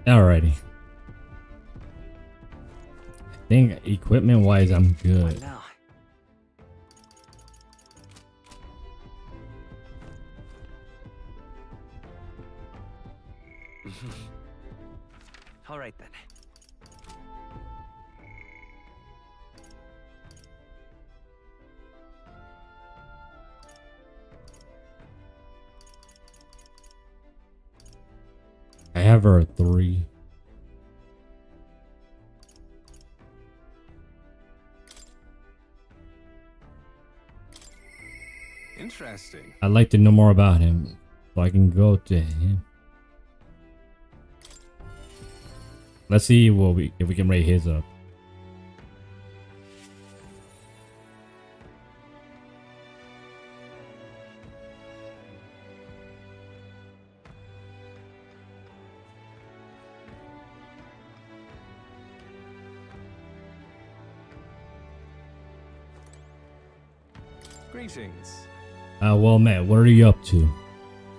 Alrighty. I think equipment wise I'm good. Now. All right then. I have her at 3. Interesting. I'd like to know more about him, so I can go to him. Let's see what if we can rate his up. Greetings. Well, Matt, what are you up to?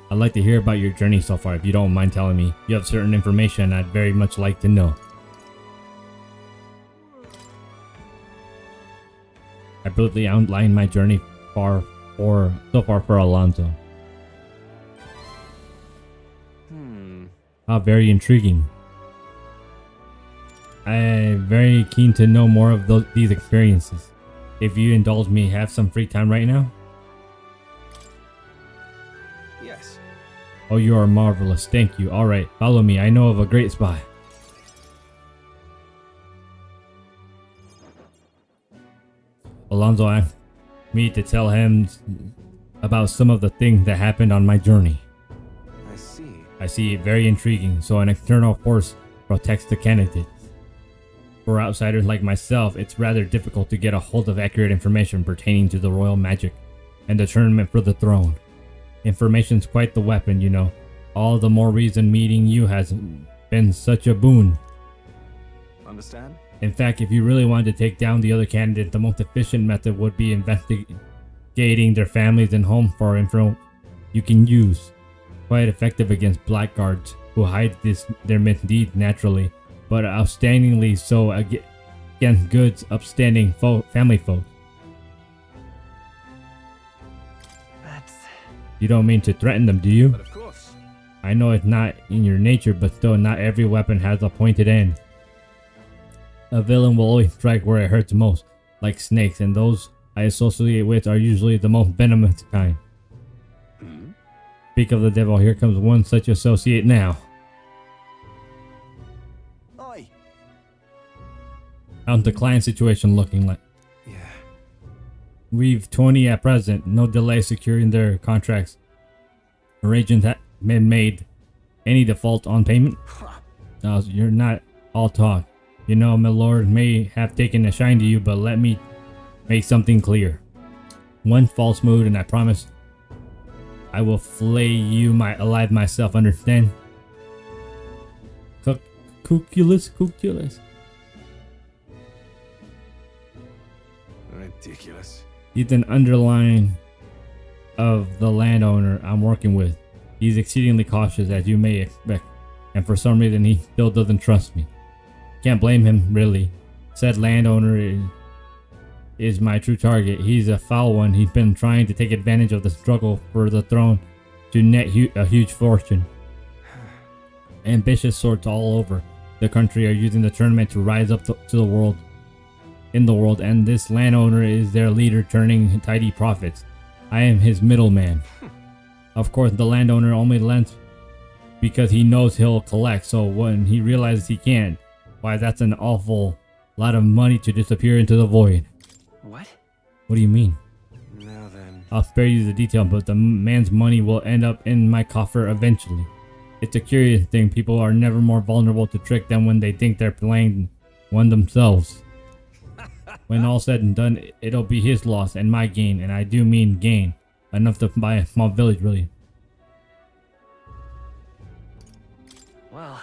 I'd like to hear about your journey so far, if you don't mind telling me. You have certain information I'd very much like to know. I briefly outlined my journey so far for Alonso. How very intriguing. I'm very keen to know more of these experiences. If you indulge me, have some free time right now? Yes. Oh, you are marvelous. Thank you. Alright, follow me. I know of a great spy. Alonso asked me to tell him about some of the things that happened on my journey. I see. I see it very intriguing, so an external force protects the candidates. For outsiders like myself, it's rather difficult to get a hold of accurate information pertaining to the royal magic and the tournament for the throne. Information's quite the weapon, you know. All the more reason meeting you has been such a boon. Understand? In fact, if you really wanted to take down the other candidate, the most efficient method would be investigating their families and home for info you can use. Quite effective against blackguards who hide their misdeeds naturally, but outstandingly so against good, upstanding family folk. That's... You don't mean to threaten them, do you? But of course. I know it's not in your nature, but still, not every weapon has a pointed end. A villain will always strike where it hurts most, like snakes, and those I associate with are usually the most venomous kind. Speak of the devil, here comes one such associate now. Oi. How's the client situation looking like? Yeah. We've 20 at present, no delay securing their contracts. Arrangements have been made. Any default on payment? No, you're not all talk. You know, my lord may have taken a shine to you, but let me make something clear. One false move and I promise I will flay you alive myself, understand? Cuculus. Ridiculous. He's an underline of the landowner I'm working with. He's exceedingly cautious, as you may expect, and for some reason he still doesn't trust me. Can't blame him, really. Said landowner is my true target. He's a foul one. He's been trying to take advantage of the struggle for the throne to net a huge fortune. Ambitious sorts all over the country are using the tournament to rise up to the world, and this landowner is their leader, turning tidy profits. I am his middleman. Of course, the landowner only lends because he knows he'll collect, so when he realizes he can't, why, that's an awful lot of money to disappear into the void. What? What do you mean? Now then. I'll spare you the detail, but the man's money will end up in my coffer eventually. It's a curious thing. People are never more vulnerable to trick than when they think they're playing one themselves. When all's said and done, it'll be his loss and my gain, and I do mean gain. Enough to buy a small village, really. Well...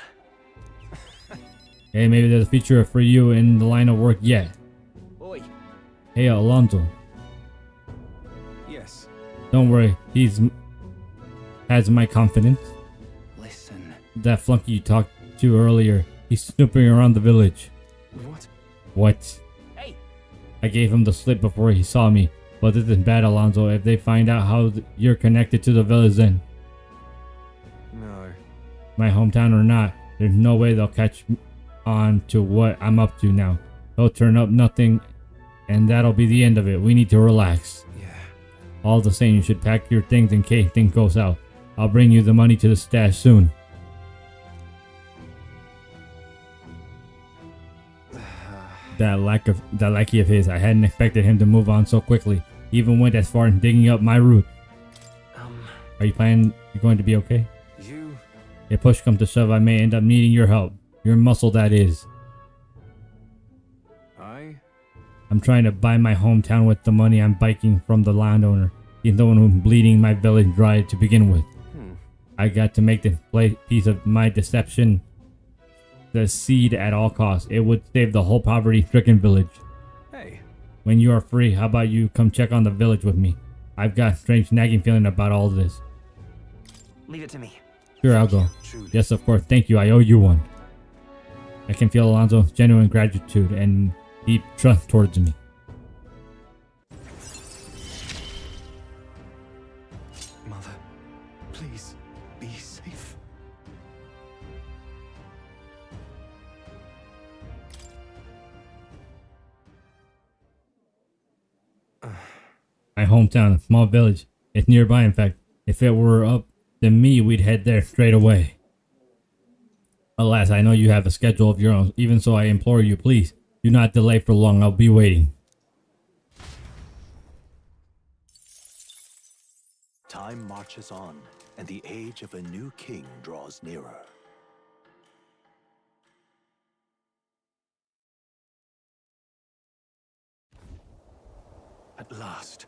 Hey, maybe there's a feature for you in the line of work yet. Oi. Hey, Alonso. Yes. Don't worry, has my confidence. Listen. That flunky you talked to earlier. He's snooping around the village. What? What? Hey! I gave him the slip before he saw me. But this is bad, Alonso. If they find out how you're connected to the village, then No. my hometown or not, there's no way they'll catch on to what I'm up to now. They'll turn up nothing, and that'll be the end of it. We need to relax. Yeah. All the same, you should pack your things in case things go south. I'll bring you the money to the stash soon. That lackey of his, I hadn't expected him to move on so quickly. He even went as far as digging up my root. Are you going to be okay? You... If push comes to shove, I may end up needing your help. Your muscle, that is. I'm trying to buy my hometown with the money I'm biking from the landowner. He's the one who's bleeding my village dry to begin with. I got to make this piece of my deception the seed at all costs. It would save the whole poverty-stricken village. Hey. When you are free, how about you come check on the village with me? I've got a strange nagging feeling about all this. Leave it to me. Sure, I'll go. Truly. Yes, of course. Thank you. I owe you one. I can feel Alonso's genuine gratitude and deep trust towards me. Mother, please, be safe. My hometown, a small village. It's nearby, in fact. If it were up to me, we'd head there straight away. Alas, I know you have a schedule of your own. Even so, I implore you, please, do not delay for long. I'll be waiting. Time marches on, and the age of a new king draws nearer. At last.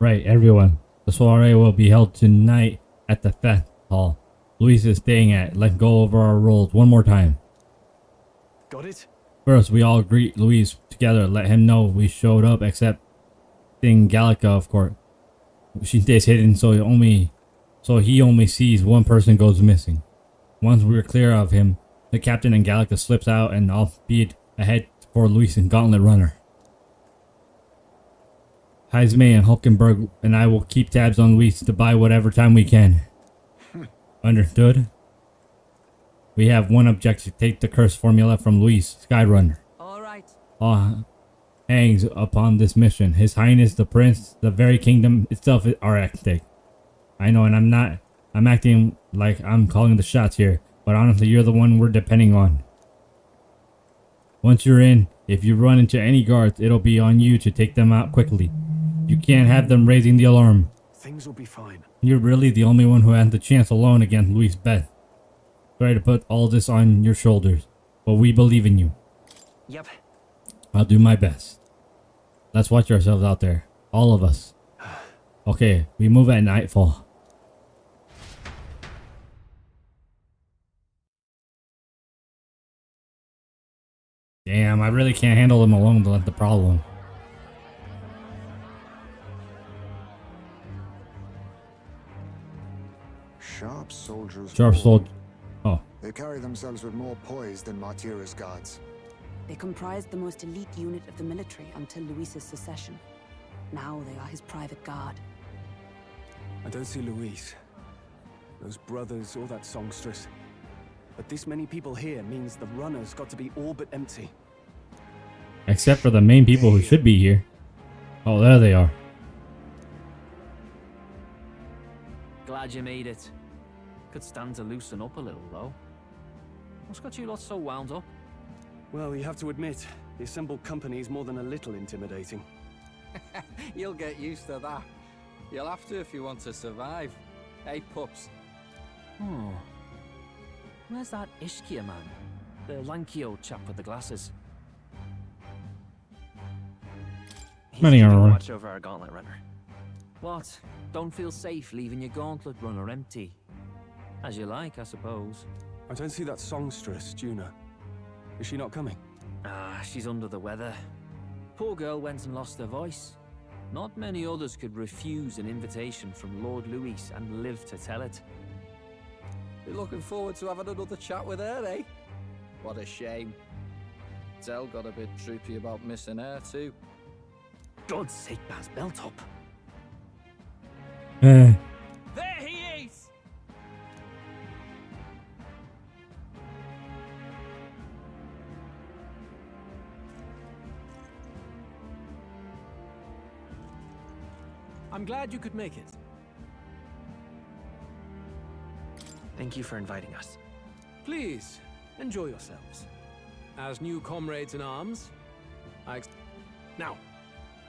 Right, everyone. The soiree will be held tonight at the fest hall Luis is staying at. Let's go over our roles one more time. Got it? First, we all greet Luis together. Let him know we showed up, except Thing Gallica, of course. She stays hidden, so he only sees one person goes missing. Once we're clear of him, the captain and Gallica slips out, and I'll speed ahead for Luis and Gauntlet Runner. Heisme and Hulkenberg and I will keep tabs on Luis to buy whatever time we can. Understood? We have one objective: take the curse formula from Luis, Skyrunner. Alright. All hangs upon this mission. His Highness the Prince, the very kingdom itself are at stake. I know, and I'm acting like I'm calling the shots here, but honestly, you're the one we're depending on. Once you're in, if you run into any guards, it'll be on you to take them out quickly. You can't have them raising the alarm. Things will be fine. You're really the only one who has the chance alone against Luis Beth. Try to put all this on your shoulders, but we believe in you. Yep. I'll do my best. Let's watch ourselves out there. All of us. Okay, we move at nightfall. Damn, I really can't handle them alone. That's the problem. Sharp soldiers. Sharp soldier. Oh. They carry themselves with more poise than Martira's guards. They comprised the most elite unit of the military until Luis's secession. Now they are his private guard. I don't see Luis, those brothers, or that songstress. But this many people here means the runner's got to be all but empty. Except for the main people who should be here. Oh, there they are. Glad you made it. Could stand to loosen up a little, though. What's got you lot so wound up? Well, you have to admit, the assembled company is more than a little intimidating. You'll get used to that. You'll have to if you want to survive. Hey, pups. Oh. Where's that Ishkia man? The lanky old chap with the glasses. He's Running keeping around. watch over our gauntlet runner. What? Don't feel safe leaving your gauntlet runner empty? As you like, I suppose. I don't see that songstress, Juna. Is she not coming? Ah, she's under the weather. Poor girl went and lost her voice. Not many others could refuse an invitation from Lord Luis and live to tell it. You're looking forward to having another chat with her, eh? What a shame. Zell got a bit droopy about missing her, too. God's sake, Baz, belt up. Eh. There he is! I'm glad you could make it. Thank you for inviting us. Please, enjoy yourselves. As new comrades in arms, Now,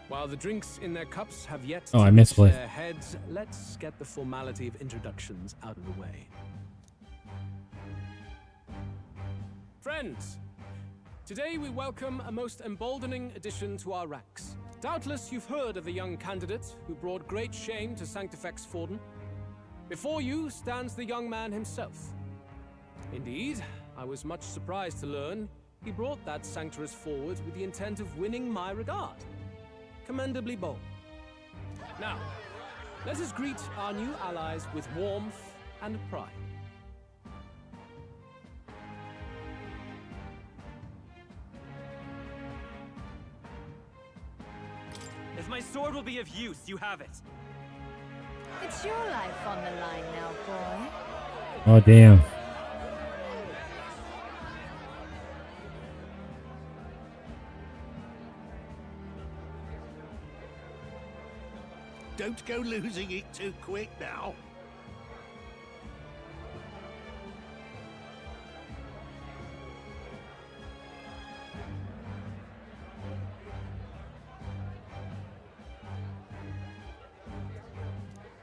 while the drinks in their cups have yet to I reach misplaced. their heads, let's get the formality of introductions out of the way. Friends, today we welcome a most emboldening addition to our ranks. Doubtless you've heard of the young candidate who brought great shame to Sanctifex Forden. Before you stands the young man himself. Indeed, I was much surprised to learn he brought that sanctuaress forward with the intent of winning my regard. Commendably bold. Now, let us greet our new allies with warmth and pride. If my sword will be of use, you have it. It's your life on the line now, boy. Oh, damn. Don't go losing it too quick now.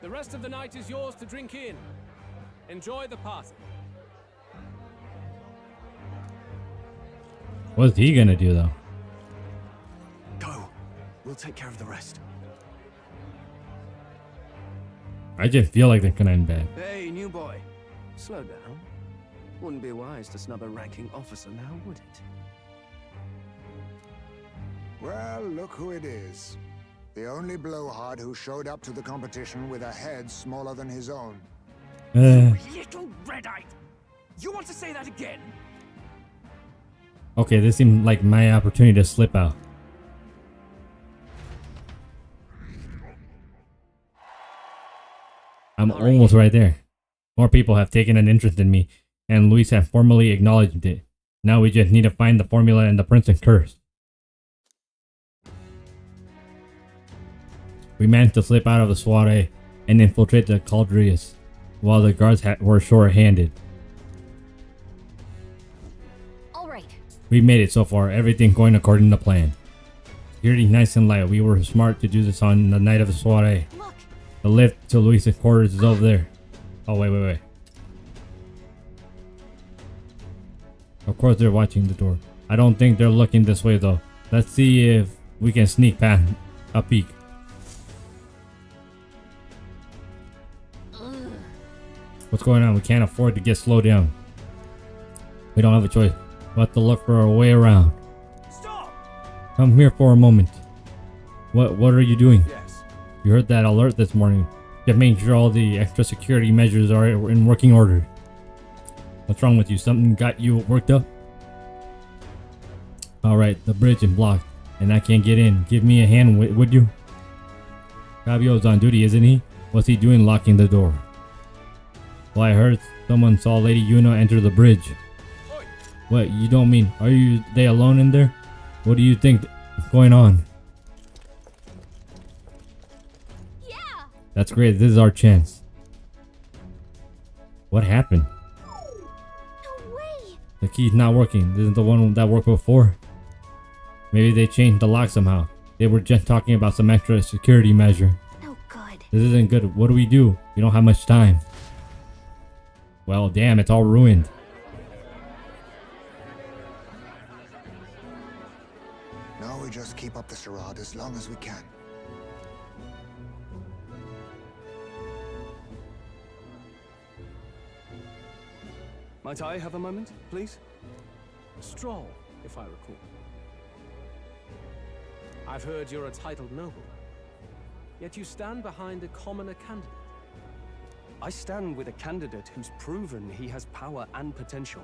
The rest of the night is yours to drink in. Enjoy the party. What's he gonna do though? Go. We'll take care of the rest. I just feel like they're gonna end bad. Hey, new boy. Slow down. Wouldn't be wise to snub a ranking officer now, would it? Well, look who it is. The only blowhard who showed up to the competition with a head smaller than his own. Little red-eyed! You want to say that again? Okay, this seemed like my opportunity to slip out. I'm almost right there. More people have taken an interest in me, and Luis have formally acknowledged it. Now we just need to find the formula and the Prince and Curse. We managed to slip out of the soiree and infiltrate the Caldrias, while the guards were short-handed. All right. We made it so far, everything going according to plan. Security nice and light. We were smart to do this on the night of the soiree. Look. The lift to Luis's quarters is over there. Oh, wait. Of course they're watching the door. I don't think they're looking this way though. Let's see if we can sneak past a peek. What's going on? We can't afford to get slowed down. We don't have a choice but to look for a way around. Stop! Come here for a moment. What are you doing? Yes. You heard that alert this morning. Just making sure all the extra security measures are in working order. What's wrong with you? Something got you worked up? Alright, the bridge is blocked and I can't get in. Give me a hand, would you? Fabio's on duty, isn't he? What's he doing locking the door? Well, I heard someone saw Lady Yuna enter the bridge. What, you don't mean, they alone in there? What do you think is going on? Yeah. That's great, this is our chance. What happened? No way. The key's not working. This isn't the one that worked before. Maybe they changed the lock somehow. They were just talking about some extra security measure. No good. This isn't good. What do? We don't have much time. Well, damn, it's all ruined. Now we just keep up the charade as long as we can. Might I have a moment, please? A stroll, if I recall. I've heard you're a titled noble. Yet you stand behind a commoner candidate. I stand with a candidate who's proven he has power and potential.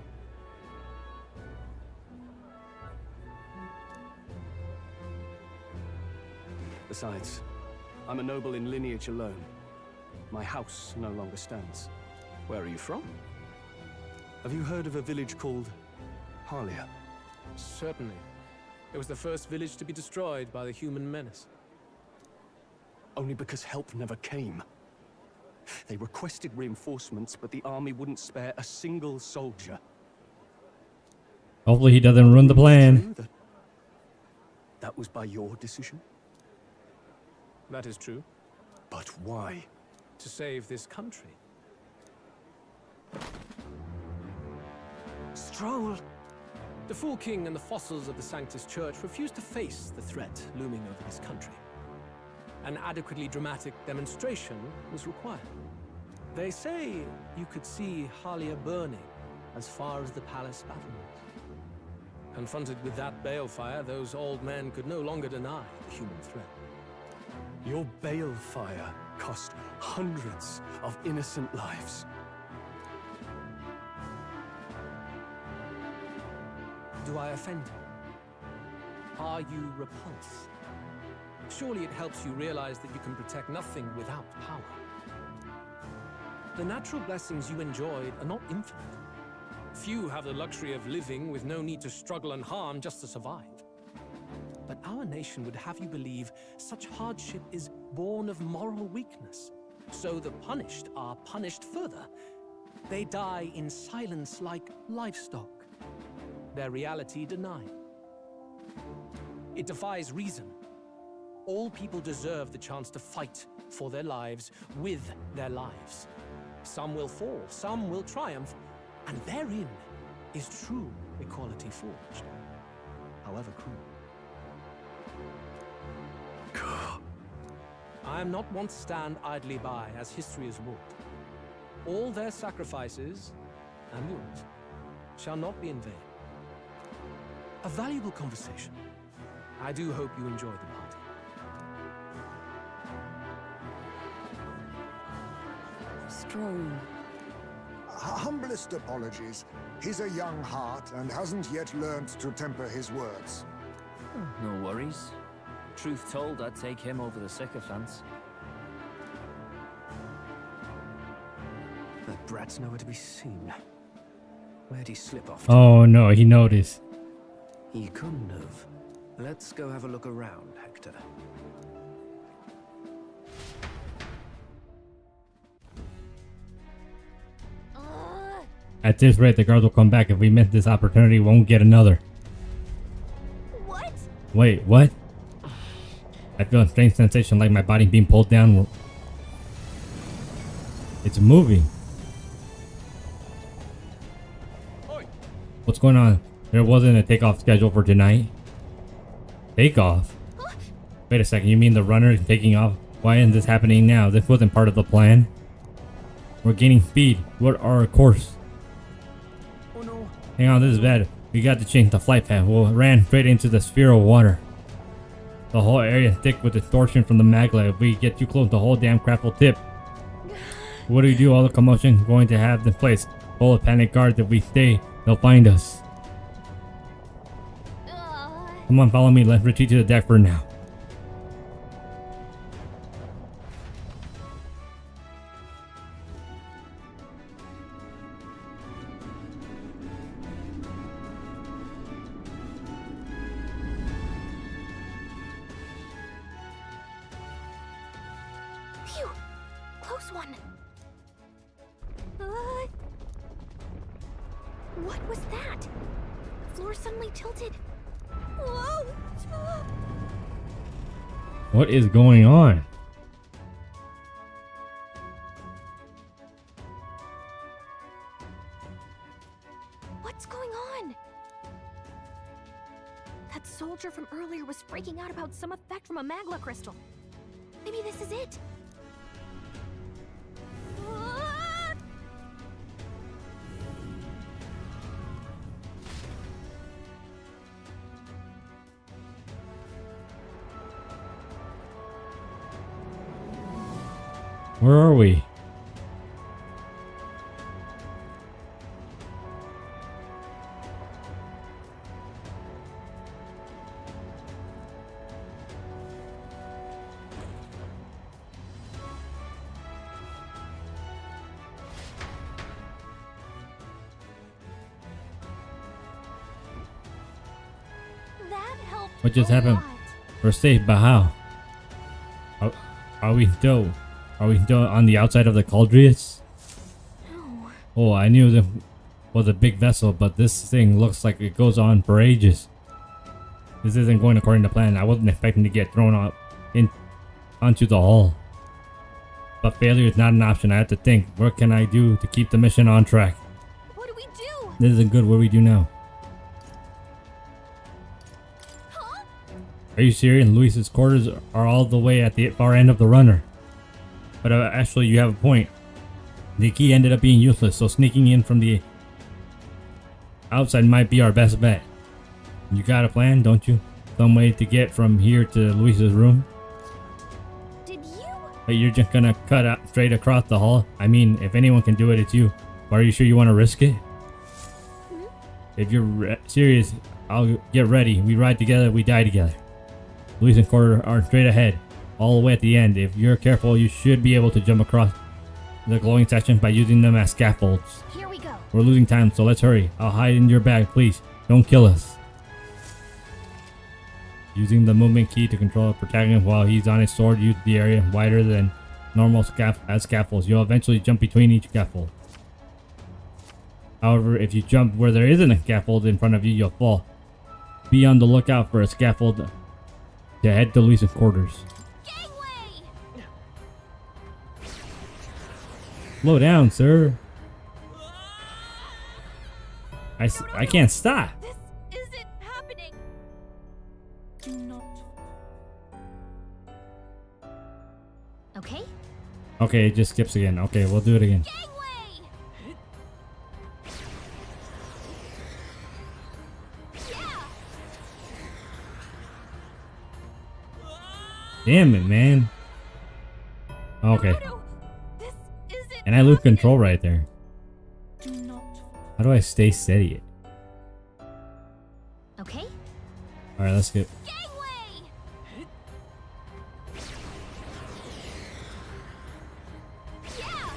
Besides, I'm a noble in lineage alone. My house no longer stands. Where are you from? Have you heard of a village called Harlia? Certainly. It was the first village to be destroyed by the human menace. Only because help never came. They requested reinforcements, but the army wouldn't spare a single soldier. Hopefully he doesn't ruin the plan. That was by your decision? That is true. But why? To save this country. Stroll! The Fool King and the fossils of the Sanctus Church refused to face the threat looming over this country. An adequately dramatic demonstration was required. They say you could see Harlia burning as far as the palace battlements. Confronted with that balefire, those old men could no longer deny the human threat. Your balefire cost hundreds of innocent lives. Do I offend you? Are you repulsed? Surely it helps you realize that you can protect nothing without power. The natural blessings you enjoyed are not infinite. Few have the luxury of living with no need to struggle and harm just to survive. But our nation would have you believe such hardship is born of moral weakness. So the punished are punished further. They die in silence like livestock. Their reality denied. It defies reason. All people deserve the chance to fight for their lives with their lives. Some will fall, some will triumph, and therein is true equality forged, however cruel. I am not one to stand idly by as history is wrought. All their sacrifices, and yours, shall not be in vain. A valuable conversation. I do hope you enjoy the party. Strone. Humblest apologies. He's a young heart and hasn't yet learned to temper his words. No worries. Truth told, I'd take him over the sycophants. The brat's nowhere to be seen. Where'd he slip off to? Oh no, he noticed. He couldn't have. Let's go have a look around, Hector. At this rate, the guards will come back. If we miss this opportunity, we won't get another. What? Wait, what? I feel a strange sensation like my body being pulled down. It's moving. Oi. What's going on? There wasn't a takeoff schedule for tonight. Takeoff? Wait a second, you mean the runner is taking off? Why isn't this happening now? This wasn't part of the plan. We're gaining speed. What are our course? Oh no. Hang on, this is bad. We got to change the flight path. We ran straight into the sphere of water. The whole area is thick with distortion from the magma. If we get too close, the whole damn crap will tip. What do we do? All the commotion going to have this place full of panic guards. If we stay, they'll find us. Come on, follow me. Let's retreat to the deck for now. Phew! Close one. What was that? The floor suddenly tilted. Whoa! What is going on? What's going on? That soldier from earlier was freaking out about some effect from a magma crystal. Maybe this is it. Where are we? That helped. What just a happened? lot. We're safe, but how? Are we still on the outside of the Cauldrius? No. Oh, I knew there was a big vessel, but this thing looks like it goes on for ages. This isn't going according to plan. I wasn't expecting to get thrown up onto the hull. But failure is not an option. I have to think, what can I do to keep the mission on track? What do we do? This isn't good. What do we do now? Huh? Are you serious? Luis's quarters are all the way at the far end of the runner. But actually, you have a point. The key ended up being useless, so sneaking in from the outside might be our best bet. You got a plan, don't you? Some way to get from here to Luis's room? Did you? But you're just gonna cut out straight across the hall? I mean, if anyone can do it, it's you. But are you sure you want to risk it? If you're serious, I'll get ready. We ride together, we die together. Luis and Quarter are straight ahead, all the way at the end. If you're careful, you should be able to jump across the glowing section by using them as scaffolds. Here we go. We're losing time, so let's hurry. I'll hide in your bag, please. Don't kill us. Using the movement key to control a protagonist while he's on his sword, use the area wider than normal as scaffolds. You'll eventually jump between each scaffold. However, if you jump where there isn't a scaffold in front of you, you'll fall. Be on the lookout for a scaffold to head to Luis's quarters. Gangway! Slow down, sir. I can't stop. This isn't happening. Do not. Okay. Okay, it just skips again. Okay, we'll do it again. Gangway! Yeah! Damn it, man. Okay. No, this isn't And I lose happening. control right there. Do not. How do I stay steady? Okay. Alright, let's get. Gangway! Yeah!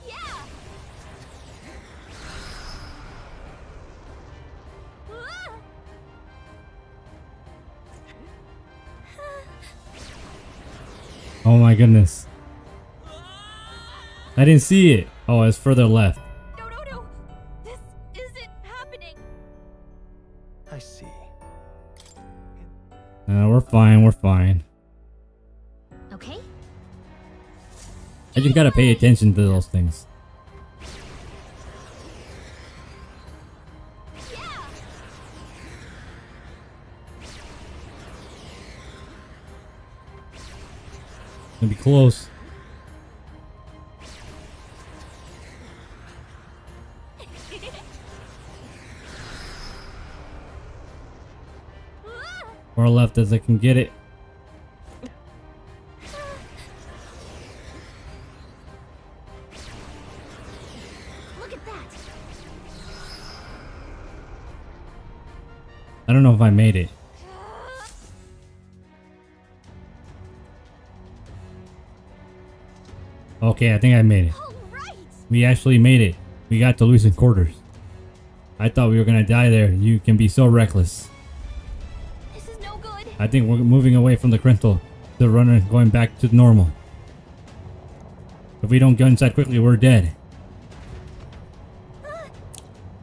Yeah! Ah! Oh my goodness. I didn't see it. Oh, it's further left. No. This isn't happening. I see. We're fine. We're fine. Okay. I just gotta pay attention to those things. Yeah! Gonna be close. Ah! Far left as I can get it. Look at that. I don't know if I made it. Okay, I think I made it. All right. We actually made it. We got to Luis's quarters. I thought we were gonna die there. You can be so reckless. This is no good. I think we're moving away from the crystal. The runner going back to normal. If we don't go inside quickly, we're dead.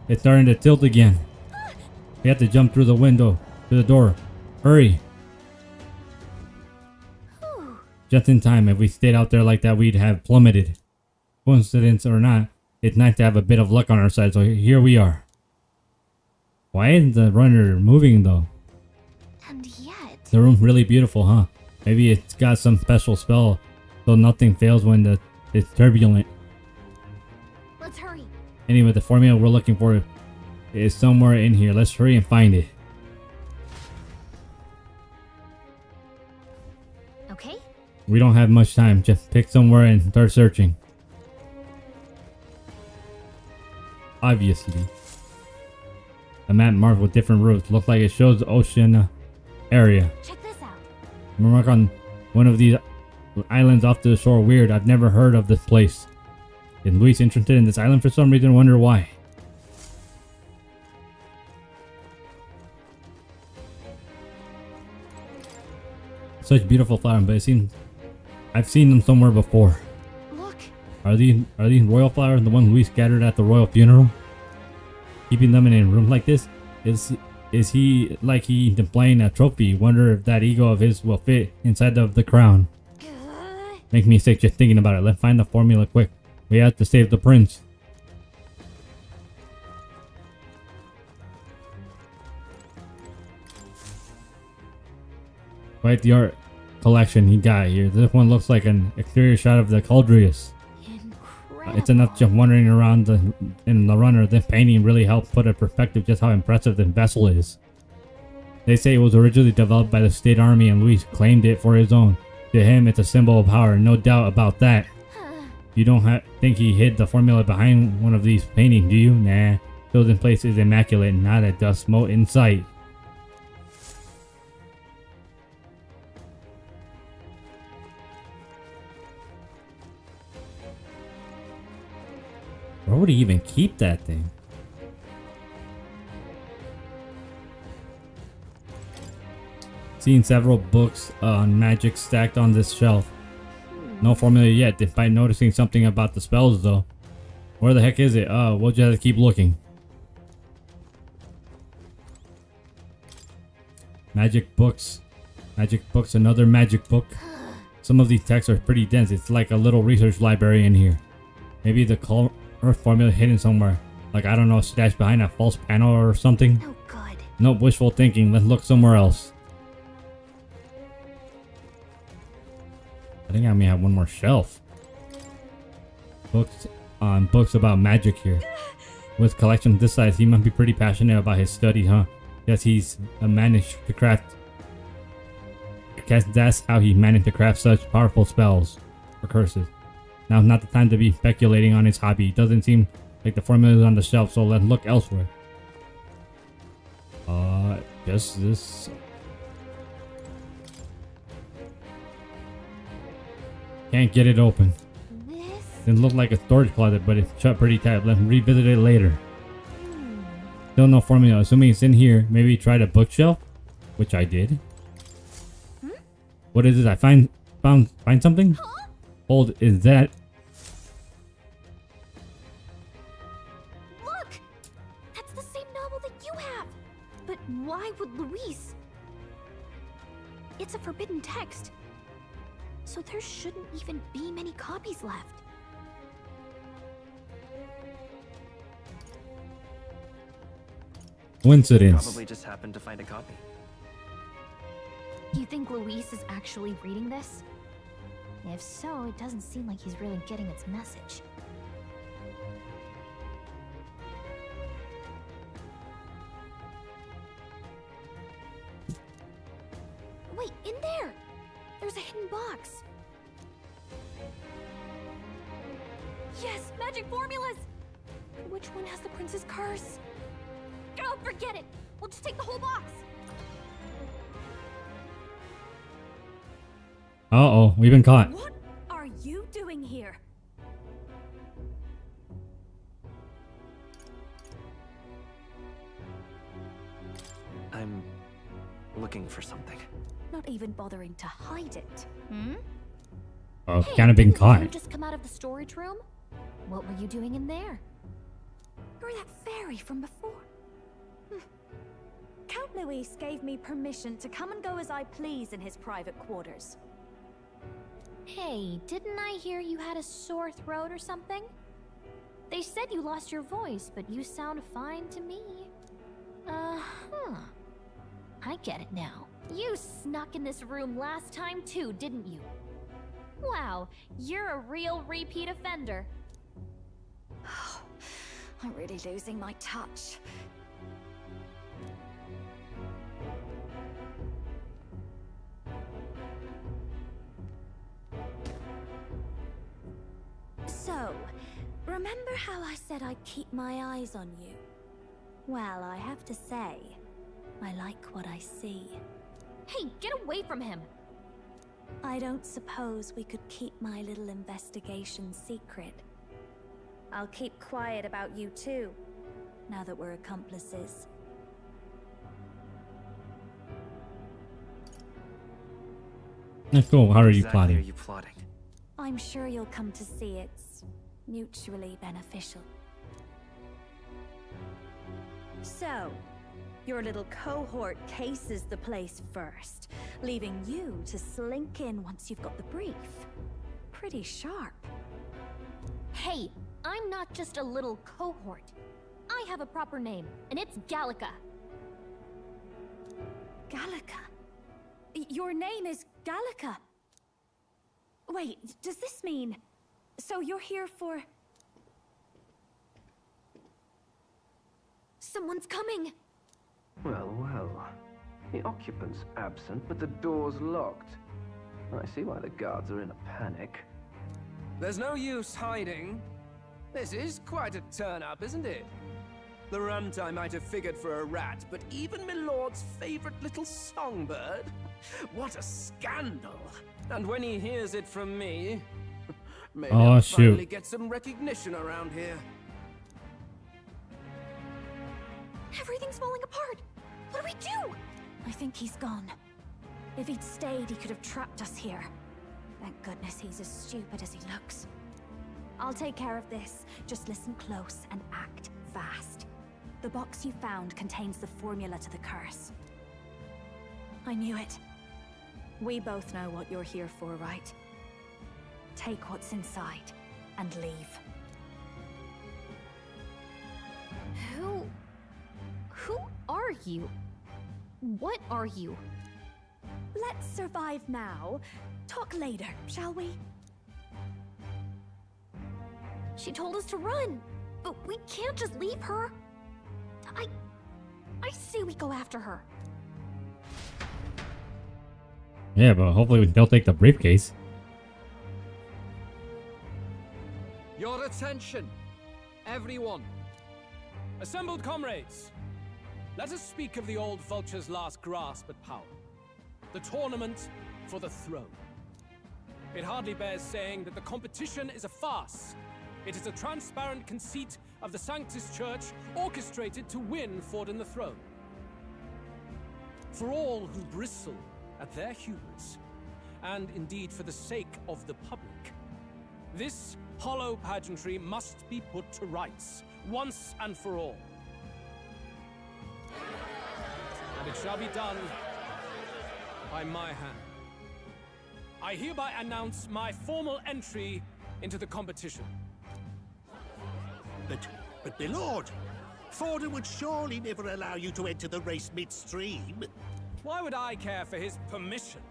It's starting to tilt again. We have to jump through the window to the door. Hurry. Just in time. If we stayed out there like that, we'd have plummeted. Coincidence or not, it's nice to have a bit of luck on our side, so here we are. Why isn't the runner moving though? And yet. The room's really beautiful, huh? Maybe it's got some special spell so nothing fails when it's turbulent. Let's hurry. Anyway, the formula we're looking for is somewhere in here. Let's hurry and find it. Okay. We don't have much time. Just pick somewhere and start searching. Obviously. A map marked with different routes. Looks like it shows the ocean area. Check this out. Mark on one of these islands off to the shore. Weird. I've never heard of this place. Is Luis interested in this island for some reason? Wonder why. Such beautiful flowers, but it seems I've seen them somewhere before. Look. Are these royal flowers the ones we scattered at the royal funeral? Keeping them in a room like this? Is he like he displaying a trophy? Wonder if that ego of his will fit inside of the crown. Make me sick just thinking about it. Let's find the formula quick. We have to save the prince. Quite the art collection he got here. This one looks like an exterior shot of the Cauldrius. It's enough just wandering around in the runner. This painting really helped put in perspective just how impressive the vessel is. They say it was originally developed by the state army and Luis claimed it for his own. To him, it's a symbol of power, no doubt about that. You don't think he hid the formula behind one of these paintings, do you? Nah. Filled in place is immaculate, not a dust mote in sight. Where would he even keep that thing? Seen several books on magic stacked on this shelf. No formula yet, despite noticing something about the spells though. Where the heck is it? We'll just have to keep looking. Magic books. Magic books, another magic book. Some of these texts are pretty dense. It's like a little research library in here. Maybe the color formula hidden somewhere. Like, I don't know, stashed behind a false panel or something. Oh, good. Nope, wishful thinking. Let's look somewhere else. I think I may have one more shelf. Books about magic here. With collection this size, he must be pretty passionate about his study, huh? Guess he's managed to craft. Guess that's how he managed to craft such powerful spells or curses. Now's not the time to be speculating on his hobby. It doesn't seem like the formula is on the shelf, so let's look elsewhere. Just this. Can't get it open. It looked like a storage closet, but it's shut pretty tight. Let's revisit it later. Still no formula. Assuming it's in here, maybe try the bookshelf, which I did. What is it? I find something? Hold, is that? Look! That's the same novel that you have! But why would Luis? It's a forbidden text. So there shouldn't even be many copies left. Coincidence. Probably just happened to find a copy. You think Luis is actually reading this? If so, it doesn't seem like he's really getting its message. Wait, in there! There's a hidden box. Yes, magic formulas! Which one has the prince's curse? Oh, forget it! We'll just take the whole box! Uh-oh, we've been caught. What are you doing here? I'm looking for something. Not even bothering to hide it. Oh, kind of been caught. You just come out of the storage room? What were you doing in there? You're that fairy from before. Count Luis gave me permission to come and go as I please in his private quarters. Hey, didn't I hear you had a sore throat or something? They said you lost your voice, but you sound fine to me. I get it now. You snuck in this room last time too, didn't you? Wow, you're a real repeat offender. I'm really losing my touch. So, remember how I said I'd keep my eyes on you? Well, I have to say, I like what I see. Hey, get away from him! I don't suppose we could keep my little investigation secret. I'll keep quiet about you too, now that we're accomplices. Cool. How are you Exactly plotting? are you plotting? I'm sure you'll come to see it's mutually beneficial. So, your little cohort cases the place first, leaving you to slink in once you've got the brief. Pretty sharp. Hey, I'm not just a little cohort. I have a proper name, and it's Gallica. Gallica? Your name is Gallica? Wait, does this mean... So you're here for... Someone's coming! Well, well. The occupant's absent, but the door's locked. I see why the guards are in a panic. There's no use hiding. This is quite a turn-up, isn't it? The runtime might have figured for a rat, but even Milord's favorite little songbird? What a scandal! And when he hears it from me, maybe I'll finally get some recognition around here. Everything's falling apart! What do we do? I think he's gone. If he'd stayed, he could have trapped us here. Thank goodness he's as stupid as he looks. I'll take care of this. Just listen close and act fast. The box you found contains the formula to the curse. I knew it. We both know what you're here for, right? Take what's inside and leave. Who are you? What are you? Let's survive now. Talk later, shall we? She told us to run, but we can't just leave her. I say we go after her. Yeah, but hopefully they'll take the briefcase. Your attention, everyone. Assembled comrades, let us speak of the old vulture's last grasp at power. The tournament for the throne. It hardly bears saying that the competition is a farce. It is a transparent conceit of the Sanctus Church orchestrated to win Forden the throne. For all who bristle at their hubris, and indeed for the sake of the public, this hollow pageantry must be put to rights, once and for all. And it shall be done by my hand. I hereby announce my formal entry into the competition. But my lord, Forden would surely never allow you to enter the race midstream. Why would I care for his permission?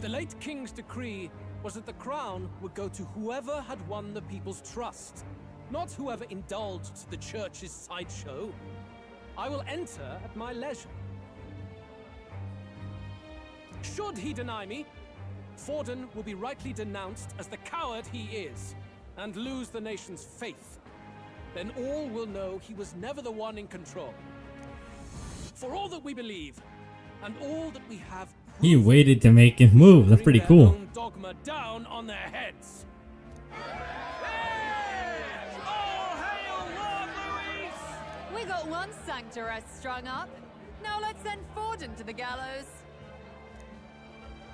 The late king's decree was that the crown would go to whoever had won the people's trust, not whoever indulged the church's sideshow. I will enter at my leisure. Should he deny me, Forden will be rightly denounced as the coward he is, and lose the nation's faith. Then all will know he was never the one in control. For all that we believe, and all that we have proven, He waited to make him move. That's pretty cool. their own dogma down on their heads. All hail Lord Louis! We got one sanctoress strung up. Now let's send Forden to the gallows.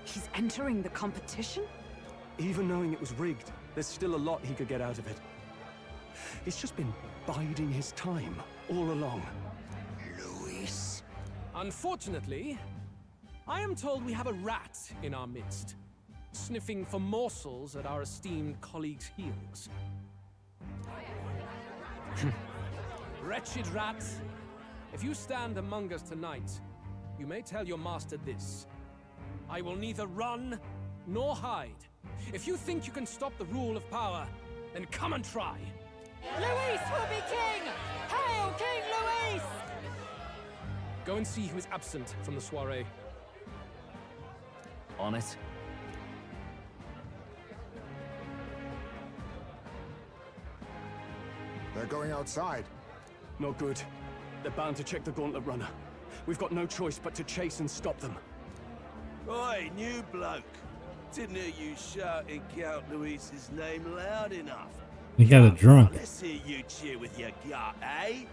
He's entering the competition? Even knowing it was rigged, there's still a lot he could get out of it. He's just been biding his time all along. Louis. Unfortunately, I am told we have a rat in our midst, sniffing for morsels at our esteemed colleagues' heels. Wretched rat, if you stand among us tonight, you may tell your master this. I will neither run nor hide. If you think you can stop the rule of power, then come and try. Luis will be king! Hail King Luis! Go and see who is absent from the soiree. On it. They're going outside. Not good. They're bound to check the Gauntlet Runner. We've got no choice but to chase and stop them. Oi, new bloke. Didn't hear you shouting Count Luis's name loud enough. He got a drunk. Let's hear you cheer with your gut, eh?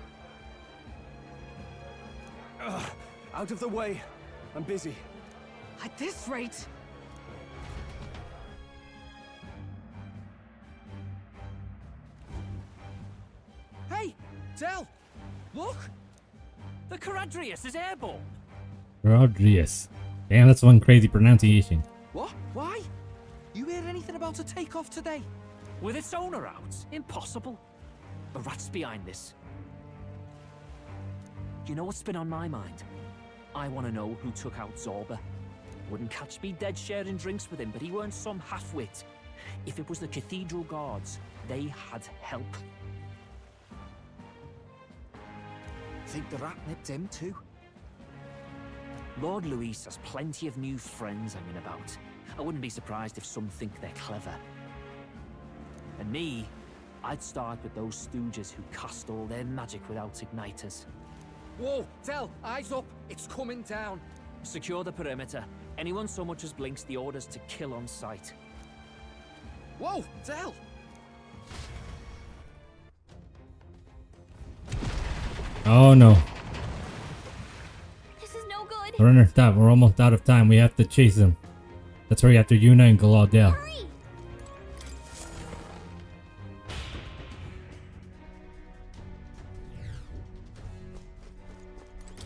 Out of the way. I'm busy. At this rate... Hey, Del! Look! The Caradrius is airborne. Rodriguez. Damn, that's one crazy pronunciation. What? Why? You hear anything about a takeoff today? With its owner out? Impossible. The rat's behind this. You know what's been on my mind? I want to know who took out Zorba. Wouldn't catch me dead sharing drinks with him, but he weren't some half-wit. If it was the Cathedral Guards, they had help. Think the rat nipped him too? Lord Luis has plenty of new friends hanging about. I wouldn't be surprised if some think they're clever. And me, I'd start with those stooges who cast all their magic without igniters. Whoa, Del, eyes up. It's coming down. Secure the perimeter. Anyone so much as blinks, the orders to kill on sight. Whoa, Del! Oh no. This is no good. Runner, stop. We're almost out of time. We have to chase him. Let's hurry after Yuna and Galadel. Hurry!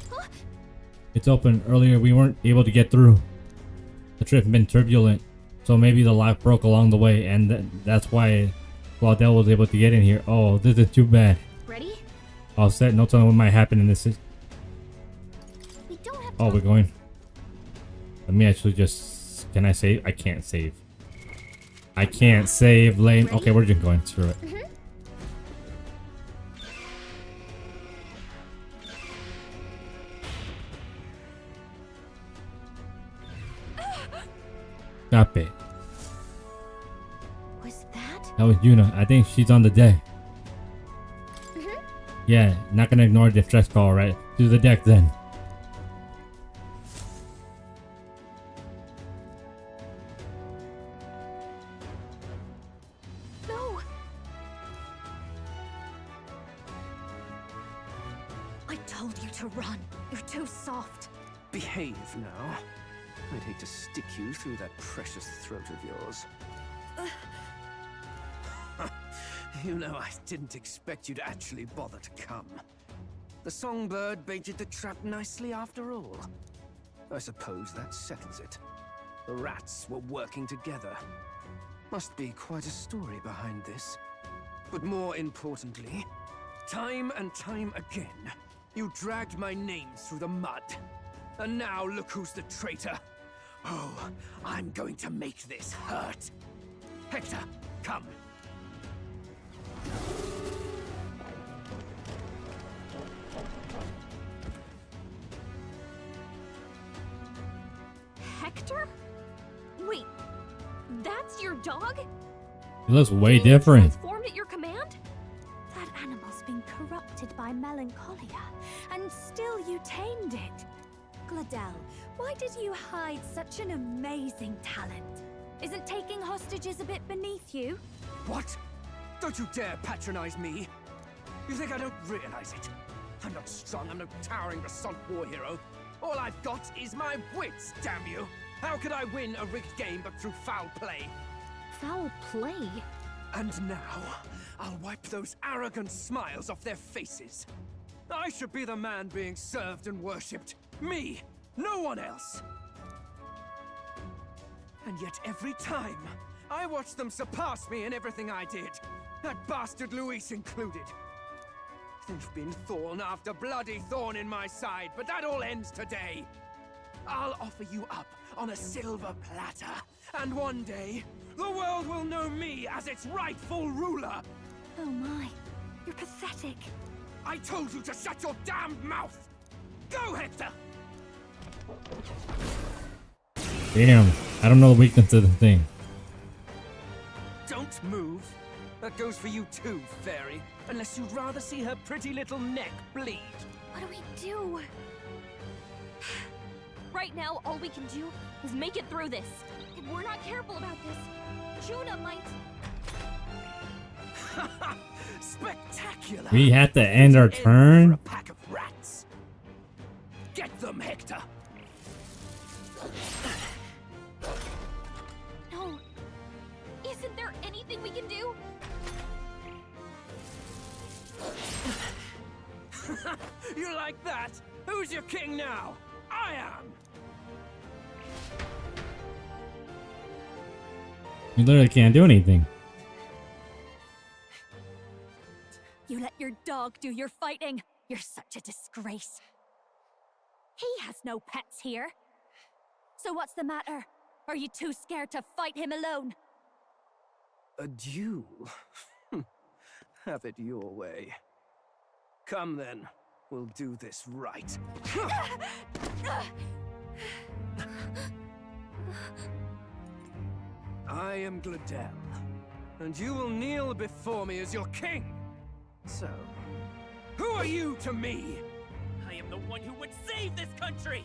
Huh? It's open. Earlier we weren't able to get through. The trip's been turbulent, so maybe the lock broke along the way, and that's why Galadel was able to get in here. Oh, this is too bad. Ready? All set. No telling what might happen in this. We don't have Oh, we're going. Let me actually just. Can I save? I can't save. I can't save lane. Okay, we're just going. Screw it. Stop it. Was that? That was Yuna. I think she's on the deck. Yeah, not gonna ignore the distress call, right? To the deck then. No. I told you to run. You're too soft. Behave now. I'd hate to stick you through that precious throat of yours. You know, I didn't expect you to actually bother to come. The songbird baited the trap nicely after all. I suppose that settles it. The rats were working together. Must be quite a story behind this. But more importantly, time and time again, you dragged my name through the mud. And now look who's the traitor. Oh, I'm going to make this hurt. Hector, come. Hector? Wait, that's your dog? It looks way different. Transformed at your command? That animal's been corrupted by melancholia, and still you tamed it. Gladel, why did you hide such an amazing talent? Isn't taking hostages a bit beneath you? What? Don't you dare patronize me! You think I don't realize it? I'm not strong, I'm no towering Rassant war hero. All I've got is my wits, damn you! How could I win a rigged game but through foul play? Foul play? And now, I'll wipe those arrogant smiles off their faces. I should be the man being served and worshipped. Me! No one else! And yet every time, I watch them surpass me in everything I did. That bastard Luis included. They've been thorn after bloody thorn in my side, but that all ends today. I'll offer you up on a silver platter, and one day, the world will know me as its rightful ruler. Oh my, pathetic. I told you to shut your damned mouth! Go, Hector! Damn, I don't know the weakness of the thing. Don't move. That goes for you too, fairy. Unless you'd rather see her pretty little neck bleed. What do we do? Right now, all we can do is make it through this. If we're not careful about this, Juna might... Spectacular! We had to end our turn? A pack of rats. Get them, Hector! No. Isn't there anything we can do? You like that? Who's your king now? I am! You literally can't do anything. You let your dog do your fighting. You're such a disgrace. He has no pets here. So what's the matter? Are you too scared to fight him alone? A duel? Have it your way. Come then, we'll do this right. I am Gladel, and you will kneel before me as your king. So, who are you to me? I am the one who would save this country!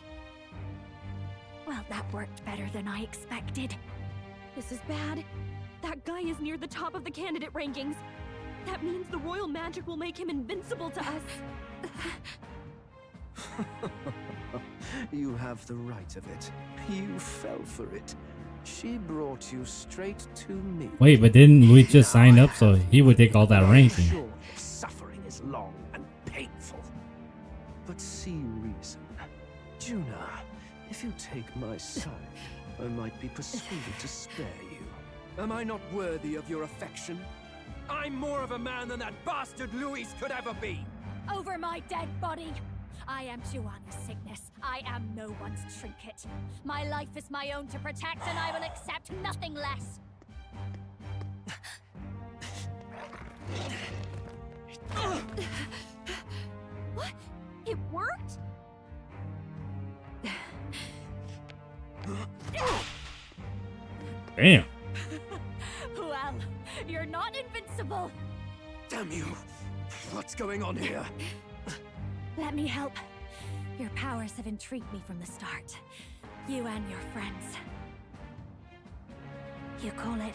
Well, that worked better than I expected. This is bad. That guy is near the top of the candidate rankings. That means the royal magic will make him invincible to us. You have the right of it. You fell for it. She brought you straight to me. Wait, but didn't we just sign up so he would take all that ranking? Sure, your suffering is long and painful. But see reason. Juna, if you take my side, I might be persuaded to spare you. Am I not worthy of your affection? I'm more of a man than that bastard Luis could ever be! Over my dead body! I am Juana's sickness. I am no one's trinket. My life is my own to protect, and I will accept nothing less. What? It worked? Damn. Well, you're not invincible. Damn you! What's going on here? Let me help. Your powers have intrigued me from the start. You and your friends. You call it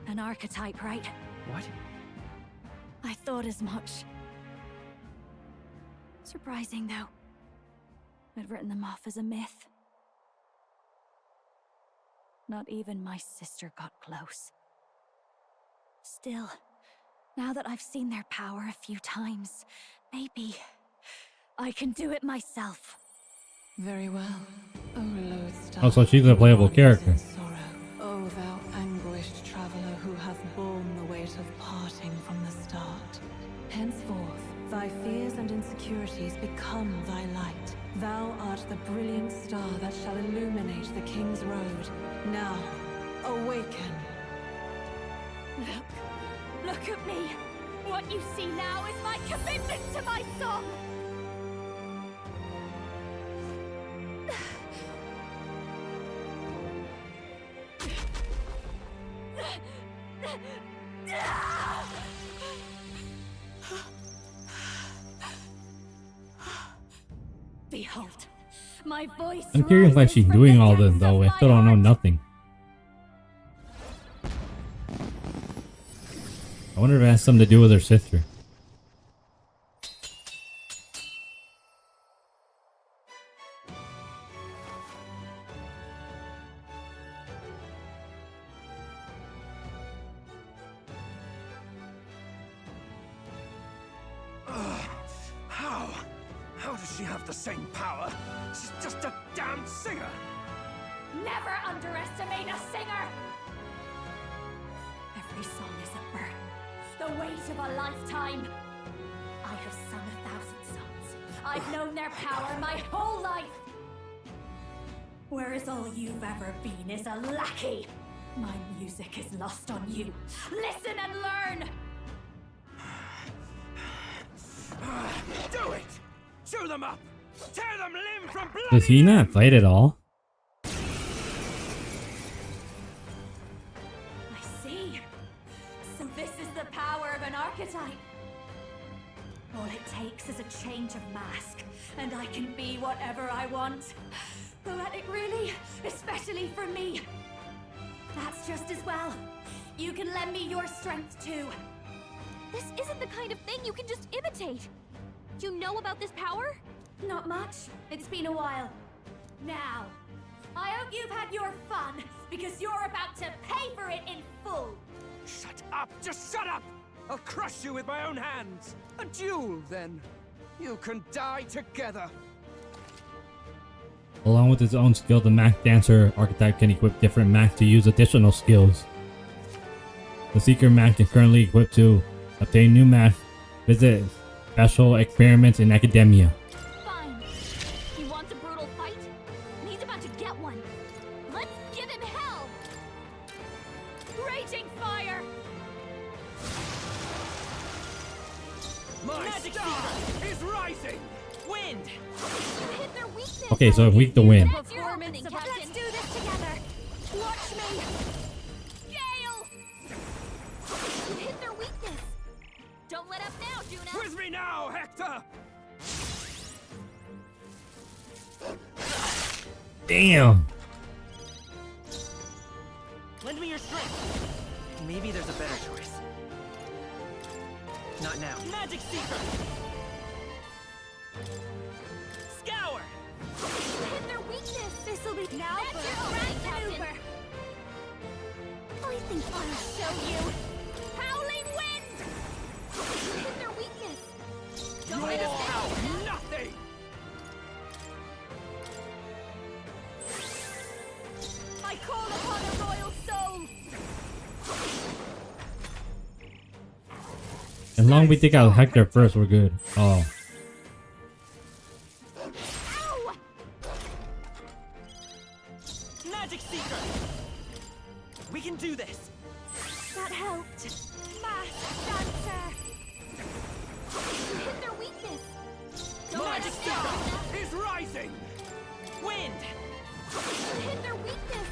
an archetype, right? What? I thought as much. Surprising, though. I'd written them off as a myth. Not even my sister got close. Still, now that I've seen their power a few times, maybe I can do it myself. Very well. O Lodestar. Oh, so she's a playable character. O thou anguished traveler who hath borne the weight of parting from the start. Henceforth, thy fears and insecurities become thy light. Thou art the brilliant star that shall illuminate the King's Road. Now, awaken. Look at me. What you see now is my commitment to my song. Behold, my voice. I'm curious why she's doing all this though. I still don't know nothing. I wonder if it has something to do with her sister. How does she have the same power? She's just a damn singer! Never underestimate a singer! Every song is a burden, the weight of a lifetime. I have sung 1,000 songs. I've known their power my whole life. Whereas all you've ever been is a lackey. My music is lost on you. Listen and learn! Chew them up! Tear them limb from blood! Does he not fight at all? I see. So this is the power of an archetype. All it takes is a change of mask, and I can be whatever I want. Poetic, really? Especially for me. That's just as well. You can lend me your strength too. This isn't the kind of thing you can just imitate. You know about this power? Not much. It's been a while. Now, I hope you've had your fun, because you're about to pay for it in full. Shut up! Just shut up! I'll crush you with my own hands! A duel, then. You can die together. Along with his own skill, the Mac Dancer archetype can equip different Macs to use additional skills. The Seeker Mac is currently equipped to obtain new Mac, visit special experiments in academia. Fine. He wants a brutal fight, and he's about to get one. Let's give him hell! Raging fire! My Magic star is rising! Wind! You hit their weakness! Okay, so weak to win. That's your opening, Captain. Let's do this together! Watch me! Gale! You hit their weakness! Don't let up now, Juna! With me now, Hector! Damn! Lend me your strength. Maybe there's a better choice. Not now. Magic Seeker! Scour! Hit their weakness! This'll be now That's for your a opening, maneuver! Captain. I think I'll show you. Howling Wind! You hit their weakness. Don't let us down. Nothing! I call upon a royal soul! As long as we take out Hector first, we're good. Oh. Ow! Magic Seeker! We can do this! That helped. Mask Dancer! You hit their weakness. Don't let Magic us down. Seeker is rising! Wind! You hit their weakness.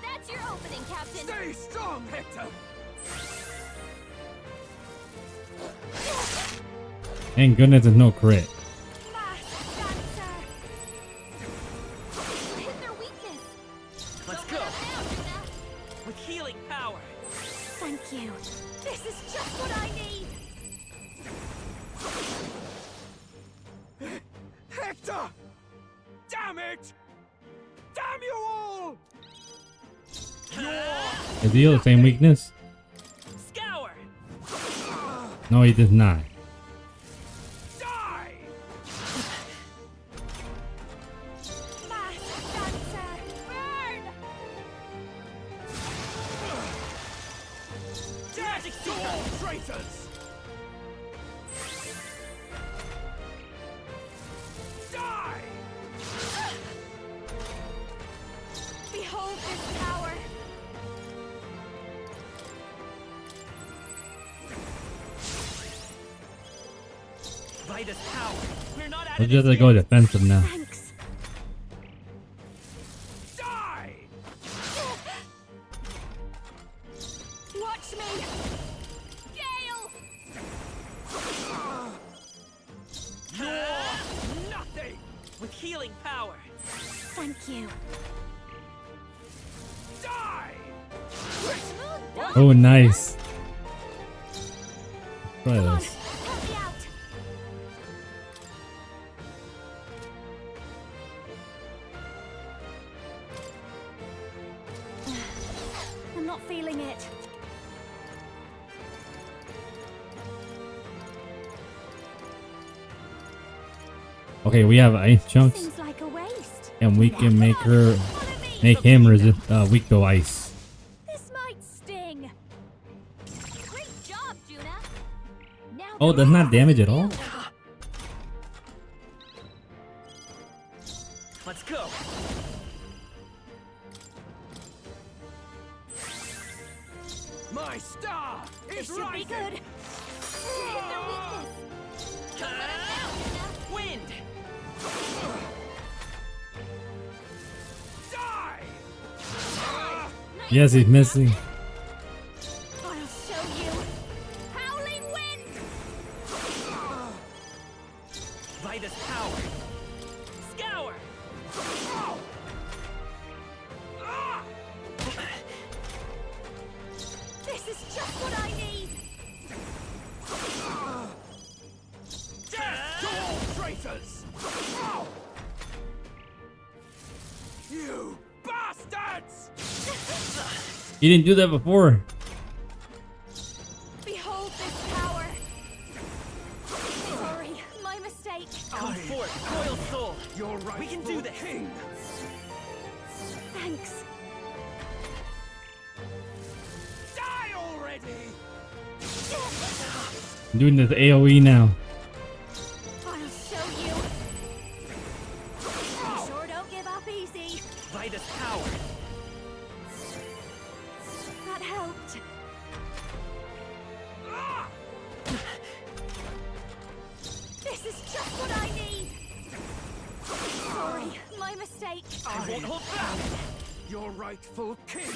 That's your opening, Captain. Stay strong, Hector! Thank goodness there's no crit. Mask Dancer! You hit their weakness. Let's Don't go! let us down, Juna. With healing power! Thank you. This is just what I need! Hector! Damn it! Damn you all! Does he have the same weakness? Scour! No, he does not. Die! Mask Dancer! Burn! Magic to all traitors! Die! Behold this power! Vitus power! We're not out We're of just this gonna go yet. defensive now. Thanks! Die! Watch me! Gale! You're nothing! With healing power! Thank you. Die! Oh, nice. Try Come on, this. help me out! I'm not feeling it. Okay, we have ice chunks, Seems like a waste. and we can make him resist weak to ice. This might sting. Great job, Juna. Now Oh, does not damage at all. Let's go! My star This is should be rising! good. you hit their weakness. Don't let us down, Juna. Wind! Yes, he's missing. I'll show you. Howling wind! Vitus power. Scour. This is just what I need. Death to all traitors! You bastards! He didn't do that before. Behold this power. Sorry, my mistake. Come forth, royal soul. You're right. We can do this. King. Thanks. Die already! I'm doing this AoE now. I'll show you. Sure don't give up easy. Vitus power. That helped. This is just what I need. Sorry, my mistake. I won't hold back. Your rightful king.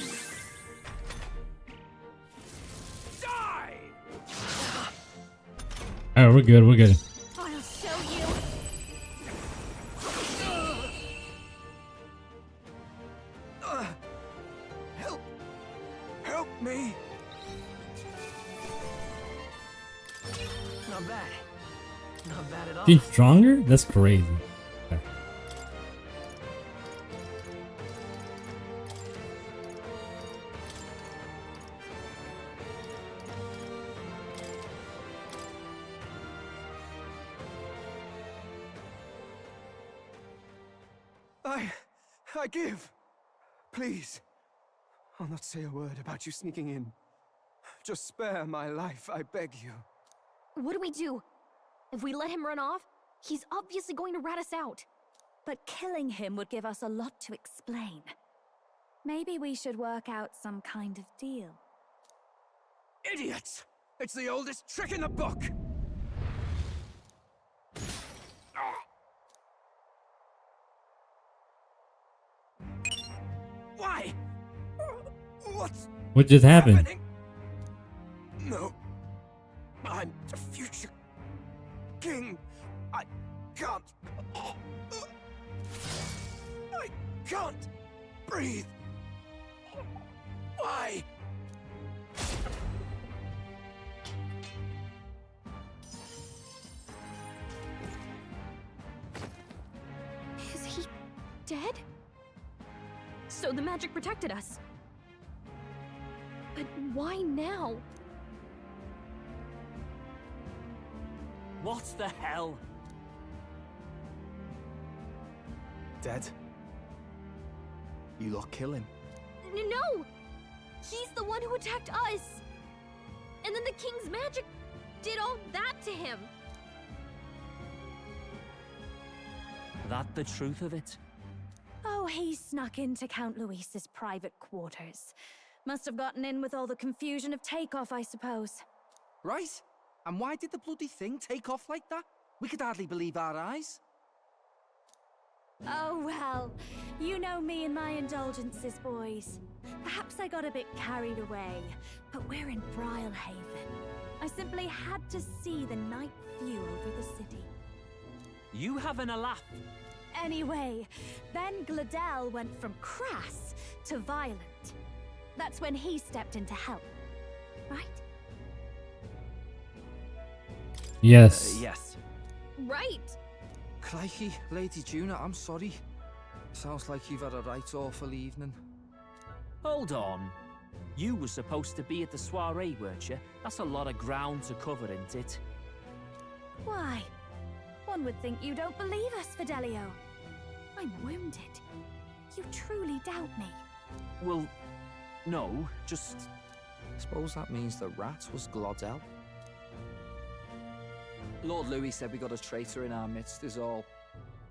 Die! Alright, we're good. We're good. I'll show you. Help me! Not bad. Not bad at all. She's stronger? That's crazy. Okay. I give. Please. I'll not say a word about you sneaking in. Just spare my life, I beg you. What do we do? If we let him run off, he's obviously going to rat us out. But killing him would give us a lot to explain. Maybe we should work out some kind of deal. Idiots! It's the oldest trick in the book! Why? What's What just happened? happening? No. I'm the future king. I can't. I can't breathe. Why? Is he dead? So the magic protected us. But why now? What the hell? Dead? You lot kill him. No! He's the one who attacked us! And then the king's magic did all that to him! That the truth of it? Oh, he snuck into Count Luis's private quarters. Must have gotten in with all the confusion of takeoff, I suppose. Right? And why did the bloody thing take off like that? We could hardly believe our eyes. Oh, well. You know me and my indulgences, boys. Perhaps I got a bit carried away, but we're in Brilehaven. I simply had to see the night view over the city. You having a laugh? Anyway, then Gladel went from crass to violent. That's when he stepped in to help, right? Yes. Yes. Right! Crikey, Lady Juna, I'm sorry. Sounds like you've had a right awful evening. Hold on. You were supposed to be at the soiree, weren't you? That's a lot of ground to cover, isn't it? Why? One would think you don't believe us, Fidelio. I'm wounded. You truly doubt me. Well, no, just... Suppose that means the rat was Glodell. Lord Louis said we got a traitor in our midst is all.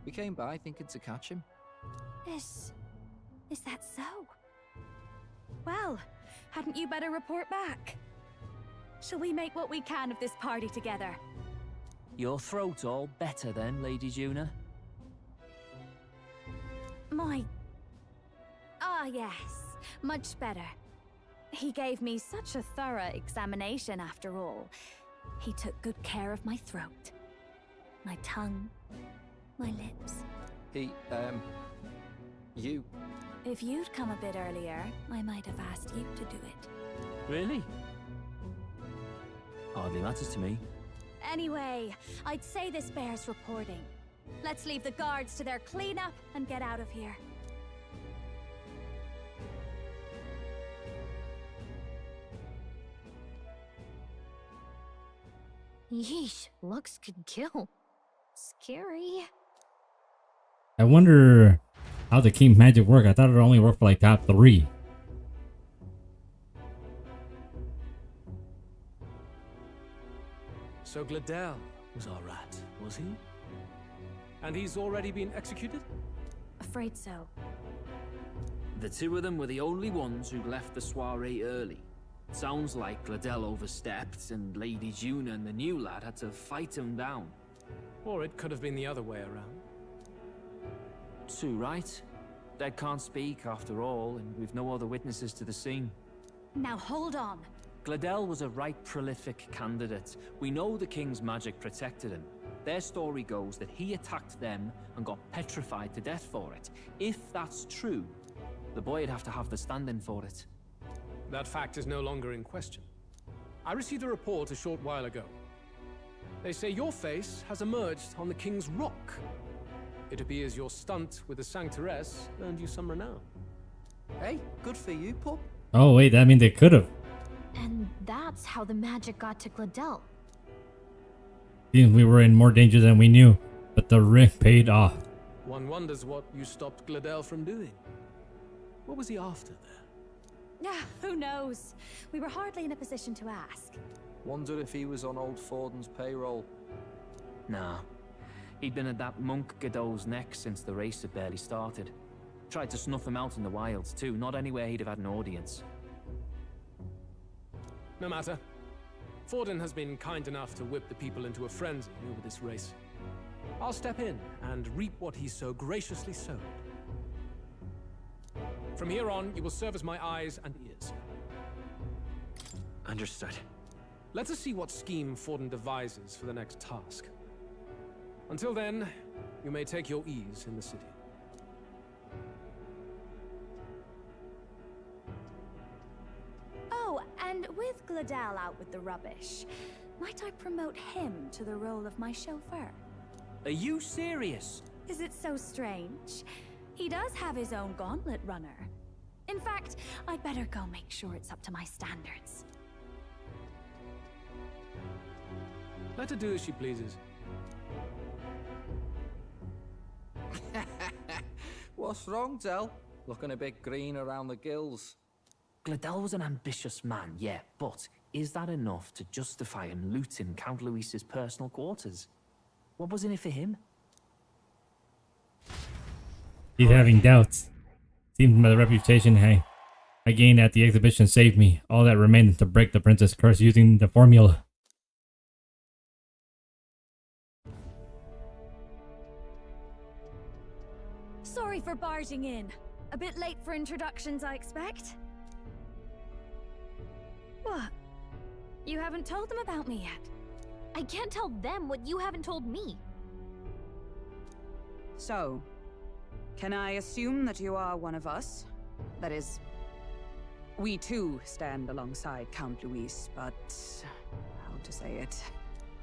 We came by thinking to catch him. Is that so? Well, hadn't you better report back? Shall we make what we can of this party together? Your throat all better then, Lady Juna? My... Ah, yes. much better. He gave me such a thorough examination after all. He took good care of my throat, my tongue, my lips. You. If you'd come a bit earlier, I might have asked you to do it. Really? Hardly matters to me. Anyway, I'd say this bears reporting. Let's leave the guards to their cleanup and get out of here. Yeesh, looks could kill. Scary. I wonder how the king's magic work. I thought it only worked for like top 3. So Gladel was our rat, was he? And he's already been executed? Afraid so. The two of them were the only ones who left the soiree early. Sounds like Gladel overstepped, and Lady Juna and the new lad had to fight him down. Or it could have been the other way around. Too right. Dead can't speak, after all, and we've no other witnesses to the scene. Now hold on. Gladel was a right prolific candidate. We know the king's magic protected him. Their story goes that he attacked them and got petrified to death for it. If that's true, the boy'd have to have the stand-in for it. That fact is no longer in question. I received a report a short while ago. They say your face has emerged on the King's Rock. It appears your stunt with the Sanctoress earned you some renown. Hey, good for you, pup. Oh wait, that means they could have. And that's how the magic got to Gladel. Seems we were in more danger than we knew, but the risk paid off. One wonders what you stopped Gladel from doing. What was he after there? Who knows? We were hardly in a position to ask. Wonder if he was on old Forden's payroll. Nah. He'd been at that monk Godot's neck since the race had barely started. Tried to snuff him out in the wilds too, not anywhere he'd have had an audience. No matter. Forden has been kind enough to whip the people into a frenzy over this race. I'll step in and reap what he so graciously sowed. From here on, you will serve as my eyes and ears. Understood. Let us see what scheme Forden devises for the next task. Until then, you may take your ease in the city. Oh, and with Gladel out with the rubbish, might I promote him to the role of my chauffeur? Are you serious? Is it so strange? He does have his own gauntlet runner. In fact, I'd better go make sure it's up to my standards. Let her do as she pleases. What's wrong, Del? Looking a bit green around the gills. Gladel was an ambitious man, yeah, but is that enough to justify him looting Count Luis's personal quarters? What was in it for him? He's having doubts. Seems my reputation I gained at the exhibition saved me. All that remained to break the princess curse using the formula. Sorry for barging in. A bit late for introductions, I expect. What? You haven't told them about me yet? I can't tell them what you haven't told me. So, can I assume that you are one of us? That is, we too stand alongside Count Luis, but how to say it?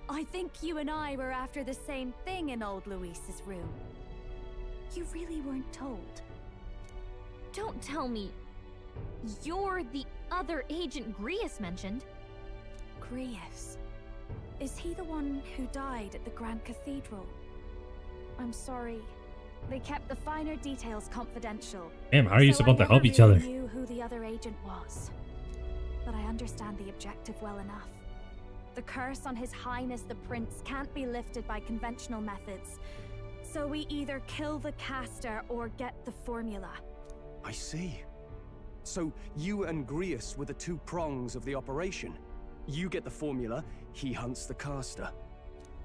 I think you and I were after the same thing in old Luis's room. You really weren't told. Don't tell me you're the other agent Grius mentioned. Grius? Is he the one who died at the Grand Cathedral? I'm sorry. They kept the finer details confidential. Damn, how are you supposed to help each I other? never knew who the other agent was. But I understand the objective well enough. The curse on His Highness the Prince can't be lifted by conventional methods. So we either kill the caster or get the formula. I see. So you and Grius were the two prongs of the operation. You get the formula, he hunts the caster.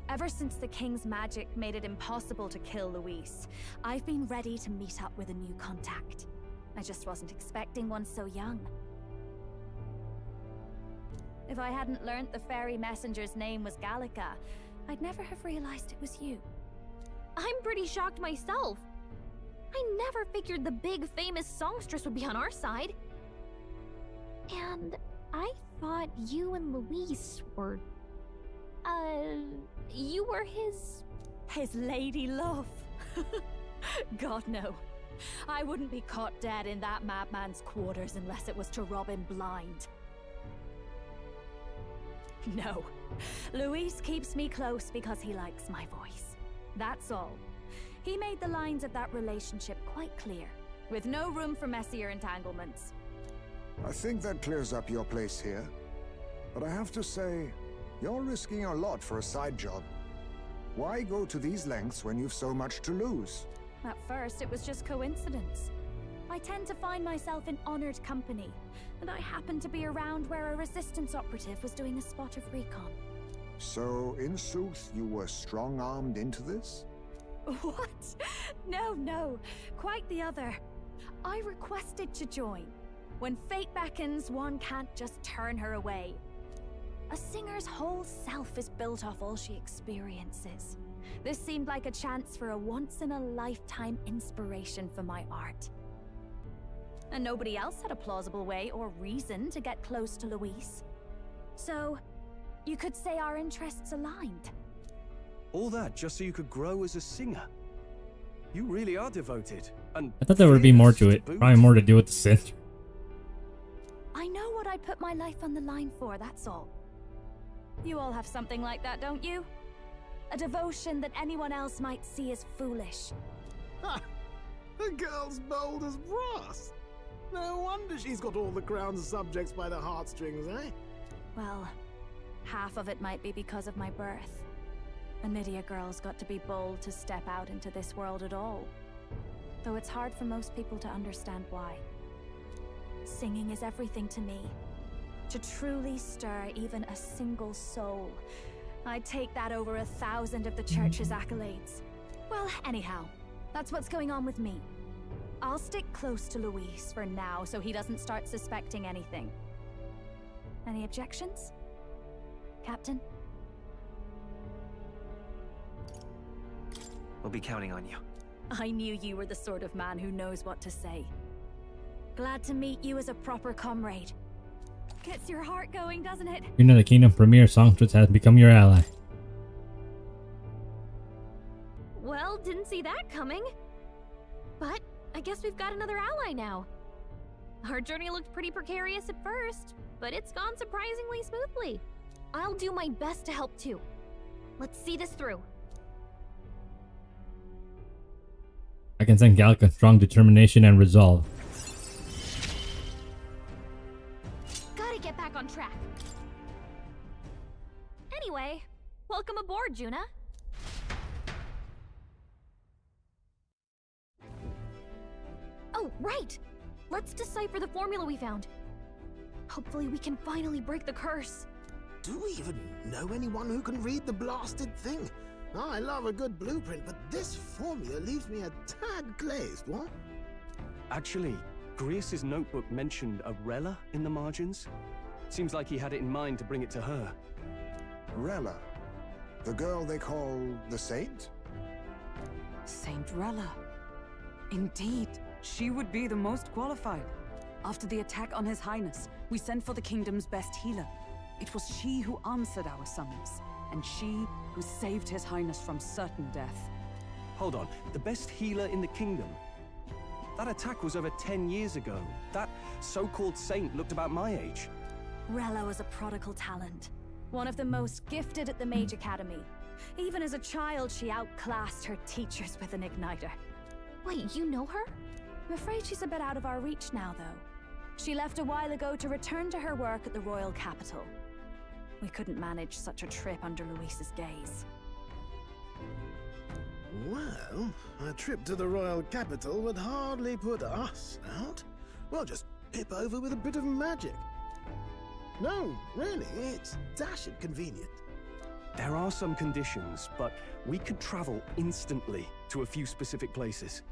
Ever since the King's magic made it impossible to kill Luis, I've been ready to meet up with a new contact. I just wasn't expecting one so young. If I hadn't learnt the fairy messenger's name was Gallica, I'd never have realized it was you. I'm pretty shocked myself. I never figured the big famous songstress would be on our side. And I thought you and Luis were... you were his... His lady love. God, no. I wouldn't be caught dead in that madman's quarters unless it was to rob him blind. No. Luis keeps me close because he likes my voice. That's all. He made the lines of that relationship quite clear, with no room for messier entanglements. I think that clears up your place here. But I have to say, you're risking a lot for a side job. Why go to these lengths when you've so much to lose? At first, it was just coincidence. I tend to find myself in honored company, and I happened to be around where a resistance operative was doing a spot of recon. So, in sooth, you were strong-armed into this? What? No. Quite the other. I requested to join. When fate beckons, one can't just turn her away. A singer's whole self is built off all she experiences. This seemed like a chance for a once-in-a-lifetime inspiration for my art. And nobody else had a plausible way or reason to get close to Luis. So, you could say our interests aligned. All that just so you could grow as a singer? You really are devoted, and... I thought there would be more to it. Probably more to do with the synth. I know what I put my life on the line for, that's all. You all have something like that, don't you? A devotion that anyone else might see as foolish. Ha! The girl's bold as brass. No wonder she's got all the crown's subjects by the heartstrings, eh? Well, half of it might be because of my birth. A Nydia girl's got to be bold to step out into this world at all. Though it's hard for most people to understand why. Singing is everything to me. To truly stir even a single soul, I'd take that over 1,000 of the church's accolades. Well, anyhow, that's what's going on with me. I'll stick close to Luis for now so he doesn't start suspecting anything. Any objections? Captain? We'll be counting on you. I knew you were the sort of man who knows what to say. Glad to meet you as a proper comrade. Gets your heart going, doesn't it? You know the Kingdom Premier songstress has become your ally. Well, didn't see that coming. But I guess we've got another ally now. Our journey looked pretty precarious at first, but it's gone surprisingly smoothly. I'll do my best to help too. Let's see this through. I can sense Gallica's strong determination and resolve. Gotta get back on track. Anyway, welcome aboard, Juna. Oh, right! Let's decipher the formula we found. Hopefully we can finally break the curse. Do we even know anyone who can read the blasted thing? Oh, I love a good blueprint, but this formula leaves me a tad glazed, what? Actually, Grius' notebook mentioned a Rella in the margins. Seems like he had it in mind to bring it to her. Rella? The girl they call the Saint? Saint Rella. Indeed, she would be the most qualified. After the attack on His Highness, we sent for the kingdom's best healer. It was she who answered our summons, and she who saved His Highness from certain death. Hold on, the best healer in the kingdom? That attack was over 10 years ago. That so-called saint looked about my age. Rella was a prodigal talent. One of the most gifted at the Mage Academy. Even as a child, she outclassed her teachers with an igniter. Wait, you know her? I'm afraid she's a bit out of our reach now, though. She left a while ago to return to her work at the royal capital. We couldn't manage such a trip under Luis's gaze. Well, a trip to the royal capital would hardly put us out. We'll just pip over with a bit of magic. No, really, it's dashing convenient. There are some conditions, but we could travel instantly to a few specific places.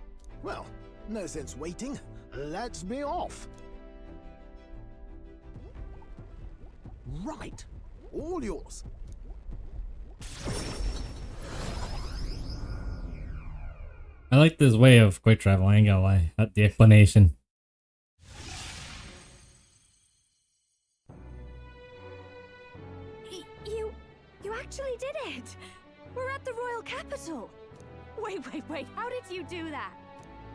Well, no sense waiting. let's be off. Right. All yours. I like this way of quick travel, I ain't gonna lie. The explanation. You actually did it! We're at the royal capital! Wait, how did you do that?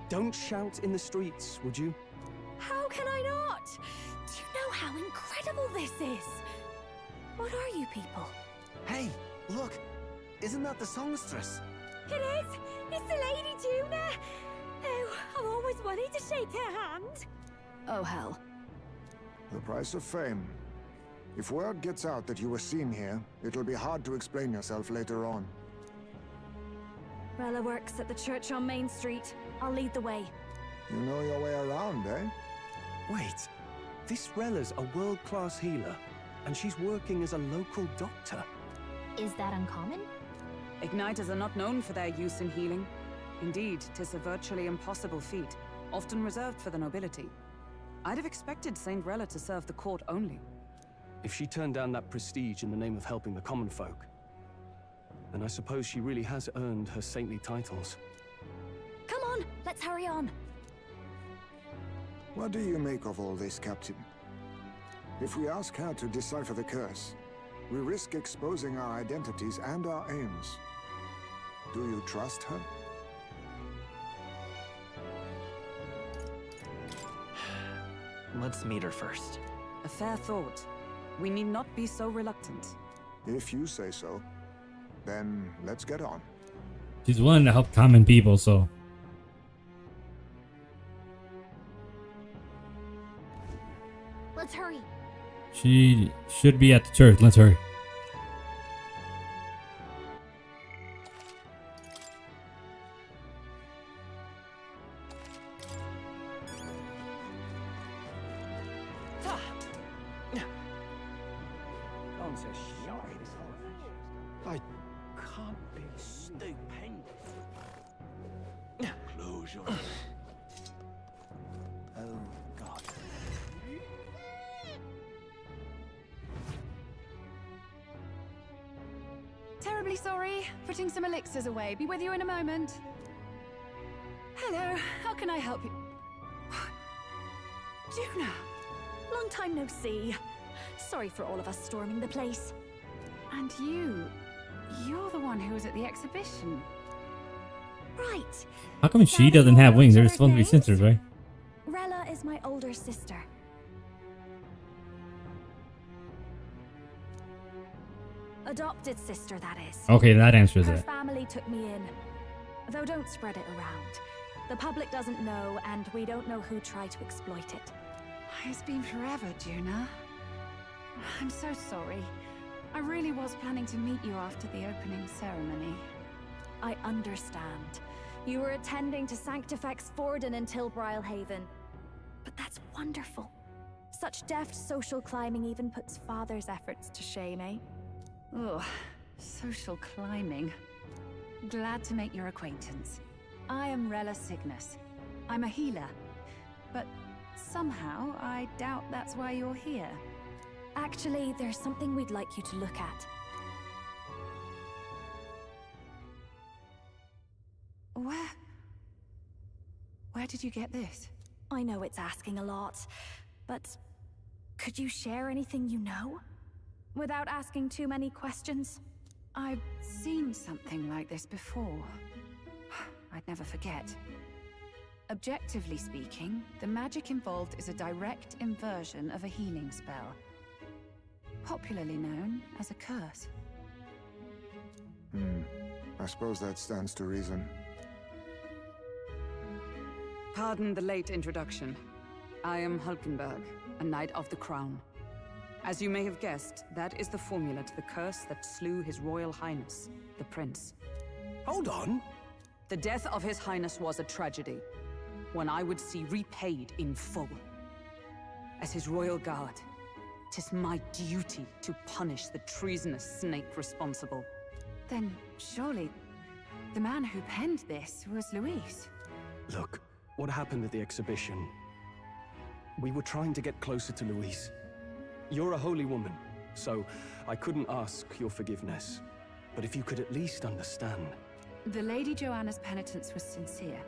Don't shout in the streets, would you? How can I not? Do you know how incredible this is? What are you people? Hey, look! Isn't that the songstress? It is! It's the Lady Juna! Oh, I've always wanted to shake her hand. Oh, hell. The price of fame. If word gets out that you were seen here, it'll be hard to explain yourself later on. Rella works at the church on Main Street. I'll lead the way. You know your way around, eh? Wait, this Rella's a world-class healer, and she's working as a local doctor. Is that uncommon? Igniters are not known for their use in healing. Indeed, 'tis a virtually impossible feat, often reserved for the nobility. I'd have expected Saint Rella to serve the court only. If she turned down that prestige in the name of helping the common folk, then I suppose she really has earned her saintly titles. Come on, let's hurry on. What do you make of all this, Captain? If we ask her to decipher the curse, we risk exposing our identities and our aims. Do you trust her? Let's meet her first. A fair thought. We need not be so reluctant. If you say so, then let's get on. She's willing to help common people, so. Let's hurry. She should be at the church. Let's hurry. I can't be stupendous. Close your eyes. Oh, God. Terribly sorry. Putting some elixirs away. Be with you in a moment. Hello. How can I help you? Juna! Long time no see. Sorry for all of us storming the place. And you're the one who was at the exhibition. Right. How come she doesn't have wings? They're supposed to be sisters, right? Rella is my older sister. Adopted sister, that is. Okay, that answers Her it. family took me in. Though don't spread it around. The public doesn't know, and we don't know who tried to exploit it. It's been forever, Juna. I'm so sorry. I really was planning to meet you after the opening ceremony. I understand. You were attending to Sanctifex Forden until Brilhaven. But that's wonderful. Such deft social climbing even puts Father's efforts to shame, eh? Ugh, social climbing. Glad to make your acquaintance. I am Rella Cygnus. I'm a healer. But somehow, I doubt that's why you're here. Actually, there's something we'd like you to look at. Where did you get this? I know it's asking a lot, but could you share anything you know? Without asking too many questions? I've seen something like this before. I'd never forget. Objectively speaking, the magic involved is a direct inversion of a healing spell. Popularly known as a curse. I suppose that stands to reason. Pardon the late introduction. I am Hulkenberg, a Knight of the Crown. As you may have guessed, that is the formula to the curse that slew His Royal Highness, the Prince. Hold on! The death of His Highness was a tragedy, one I would see repaid in full. As His Royal Guard, 'tis my duty to punish the treasonous snake responsible. Then surely the man who penned this was Luis. Look, what happened at the exhibition, We were trying to get closer to Louise. You're a holy woman, so I couldn't ask your forgiveness. But if you could at least understand... The Lady Joanna's penitence was sincere.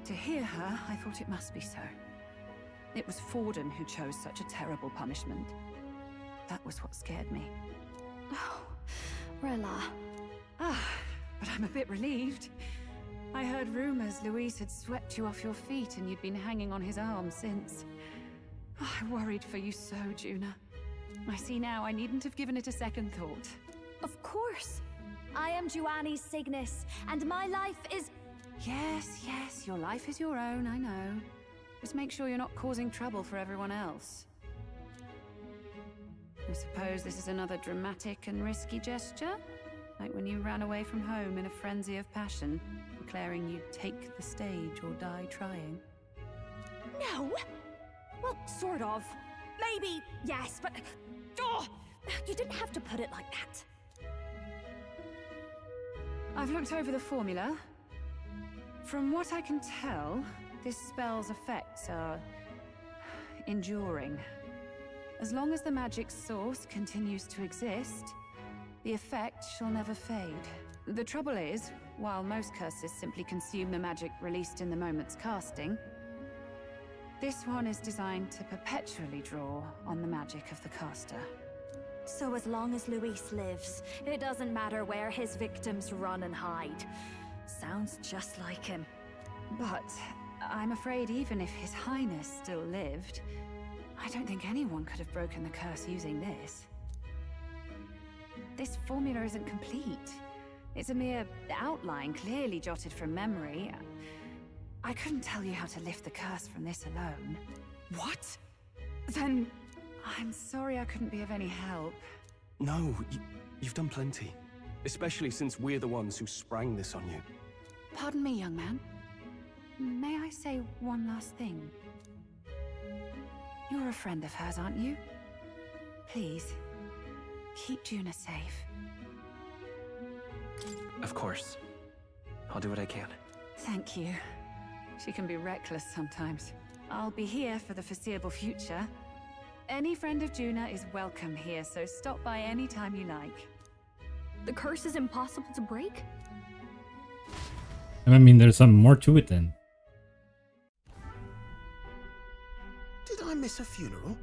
To hear her, I thought it must be so. It was Forden who chose such a terrible punishment. That was what scared me. Oh, Rella. Ah, but I'm a bit relieved. I heard rumors Luis had swept you off your feet and you'd been hanging on his arm since. Oh, I worried for you so, Juna. I see now I needn't have given it a second thought. Of course. I am Juani's Cygnus, and my life is... Yes, yes, your life is your own, I know. Just make sure you're not causing trouble for everyone else. I suppose this is another dramatic and risky gesture? Like when you ran away from home in a frenzy of passion, declaring you'd take the stage or die trying. No! Well, sort of. Maybe, yes, but... Oh, you didn't have to put it like that. I've looked over the formula. From what I can tell, this spell's effects are... enduring. As long as the magic's source continues to exist, the effect shall never fade. The trouble is, while most curses simply consume the magic released in the moment's casting, this one is designed to perpetually draw on the magic of the caster. So as long as Luis lives, it doesn't matter where his victims run and hide. Sounds just like him. But I'm afraid even if His Highness still lived, I don't think anyone could have broken the curse using this. This formula isn't complete. It's a mere outline, clearly jotted from memory. I couldn't tell you how to lift the curse from this alone. What? Then... I'm sorry I couldn't be of any help. No, you've done plenty. Especially since we're the ones who sprang this on you. Pardon me, young man. May I say one last thing? You're a friend of hers, aren't you? Please, keep Juna safe. Of course. I'll do what I can. Thank you. She can be reckless sometimes. I'll be here for the foreseeable future. Any friend of Juna is welcome here, so stop by any time you like. The curse is impossible to break? I mean, there's some more to it then. Did I miss a funeral?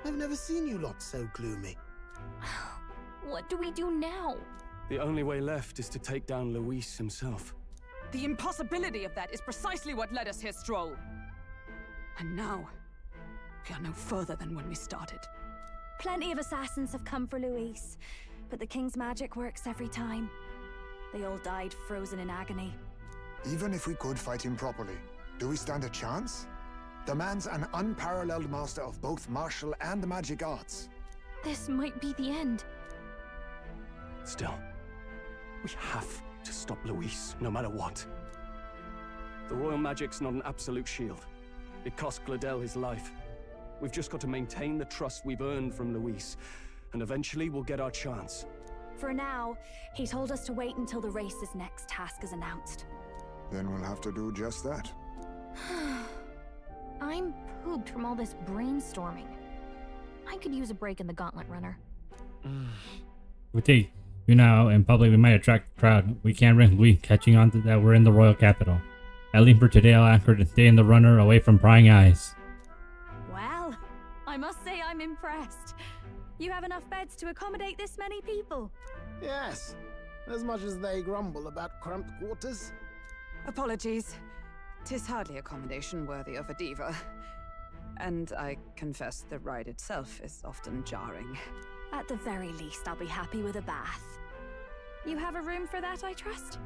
I've never seen you lot so gloomy. What do we do now? The only way left is to take down Luis himself. The impossibility of that is precisely what led us here, Stroll. And now, we are no further than when we started. Plenty of assassins have come for Luis, but the king's magic works every time. They all died frozen in agony. Even if we could fight him properly, do we stand a chance? The man's an unparalleled master of both martial and magic arts. This might be the end. Still, we have to stop Luis, no matter what. The royal magic's not an absolute shield. It cost Gladel his life. We've just got to maintain the trust we've earned from Luis, and eventually we'll get our chance. For now, he told us to wait until the race's next task is announced. Then we'll have to do just that. I'm pooped from all this brainstorming. I could use a break in the gauntlet runner. We take you now in public, we might attract a crowd. We can't risk we catching on to that we're in the royal capital. At least for today, I'll anchor to stay in the runner away from prying eyes. Well, I must say I'm impressed. You have enough beds to accommodate this many people? Yes, as much as they grumble about cramped quarters. Apologies. 'Tis hardly accommodation worthy of a diva. And I confess the ride itself is often jarring. At the very least, I'll be happy with a bath. You have a room for that, I trust?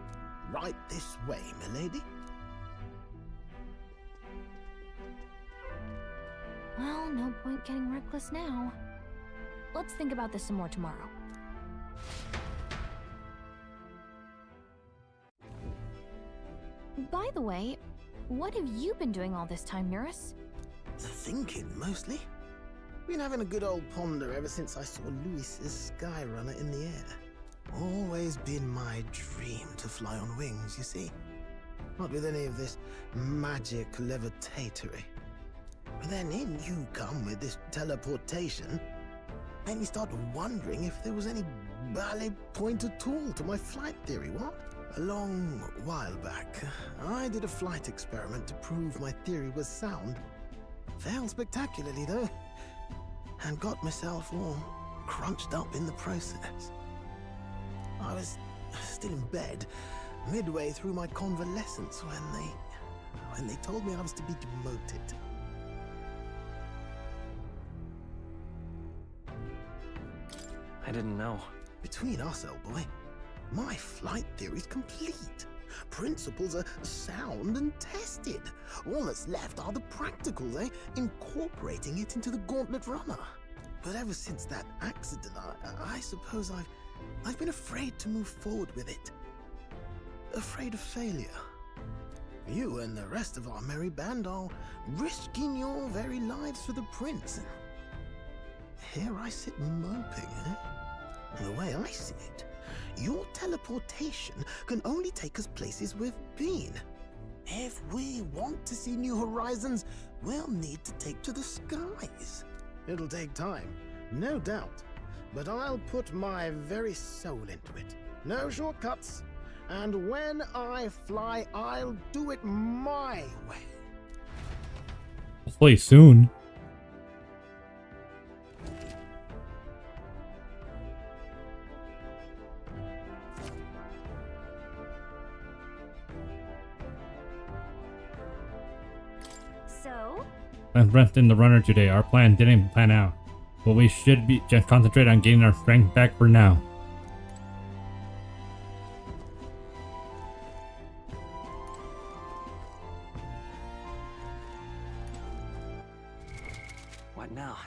Right this way, milady. Well, no point getting reckless now. Let's think about this some more tomorrow. By the way, what have you been doing all this time, Eurus? Thinking, mostly. Been having a good old ponder ever since I saw Luis's Skyrunner in the air. Always been my dream to fly on wings, you see. Not with any of this magic levitatory. Then in you come with this teleportation. Made me start wondering if there was any valid point at all to my flight theory, what? A long while back, I did a flight experiment to prove my theory was sound. Failed spectacularly, though, and got myself all crunched up in the process. I was still in bed, midway through my convalescence, when they told me I was to be demoted. I didn't know. Between us, old boy, my flight theory's complete. Principles are sound and tested. All that's left are the practicals, incorporating it into the Gauntlet Runner. But ever since that accident, I suppose I've been afraid to move forward with it. Afraid of failure. You and the rest of our merry band are risking your very lives for the prince. Here I sit moping, The way I see it, your teleportation can only take us places we've been. If we want to see new horizons, we'll need to take to the skies. It'll take time, no doubt, but I'll put my very soul into it. No shortcuts, and when I fly, I'll do it my way. Hopefully soon. So? I'm renting the runner today. Our plan didn't pan out, but we should be just concentrate on getting our strength back for now. What now?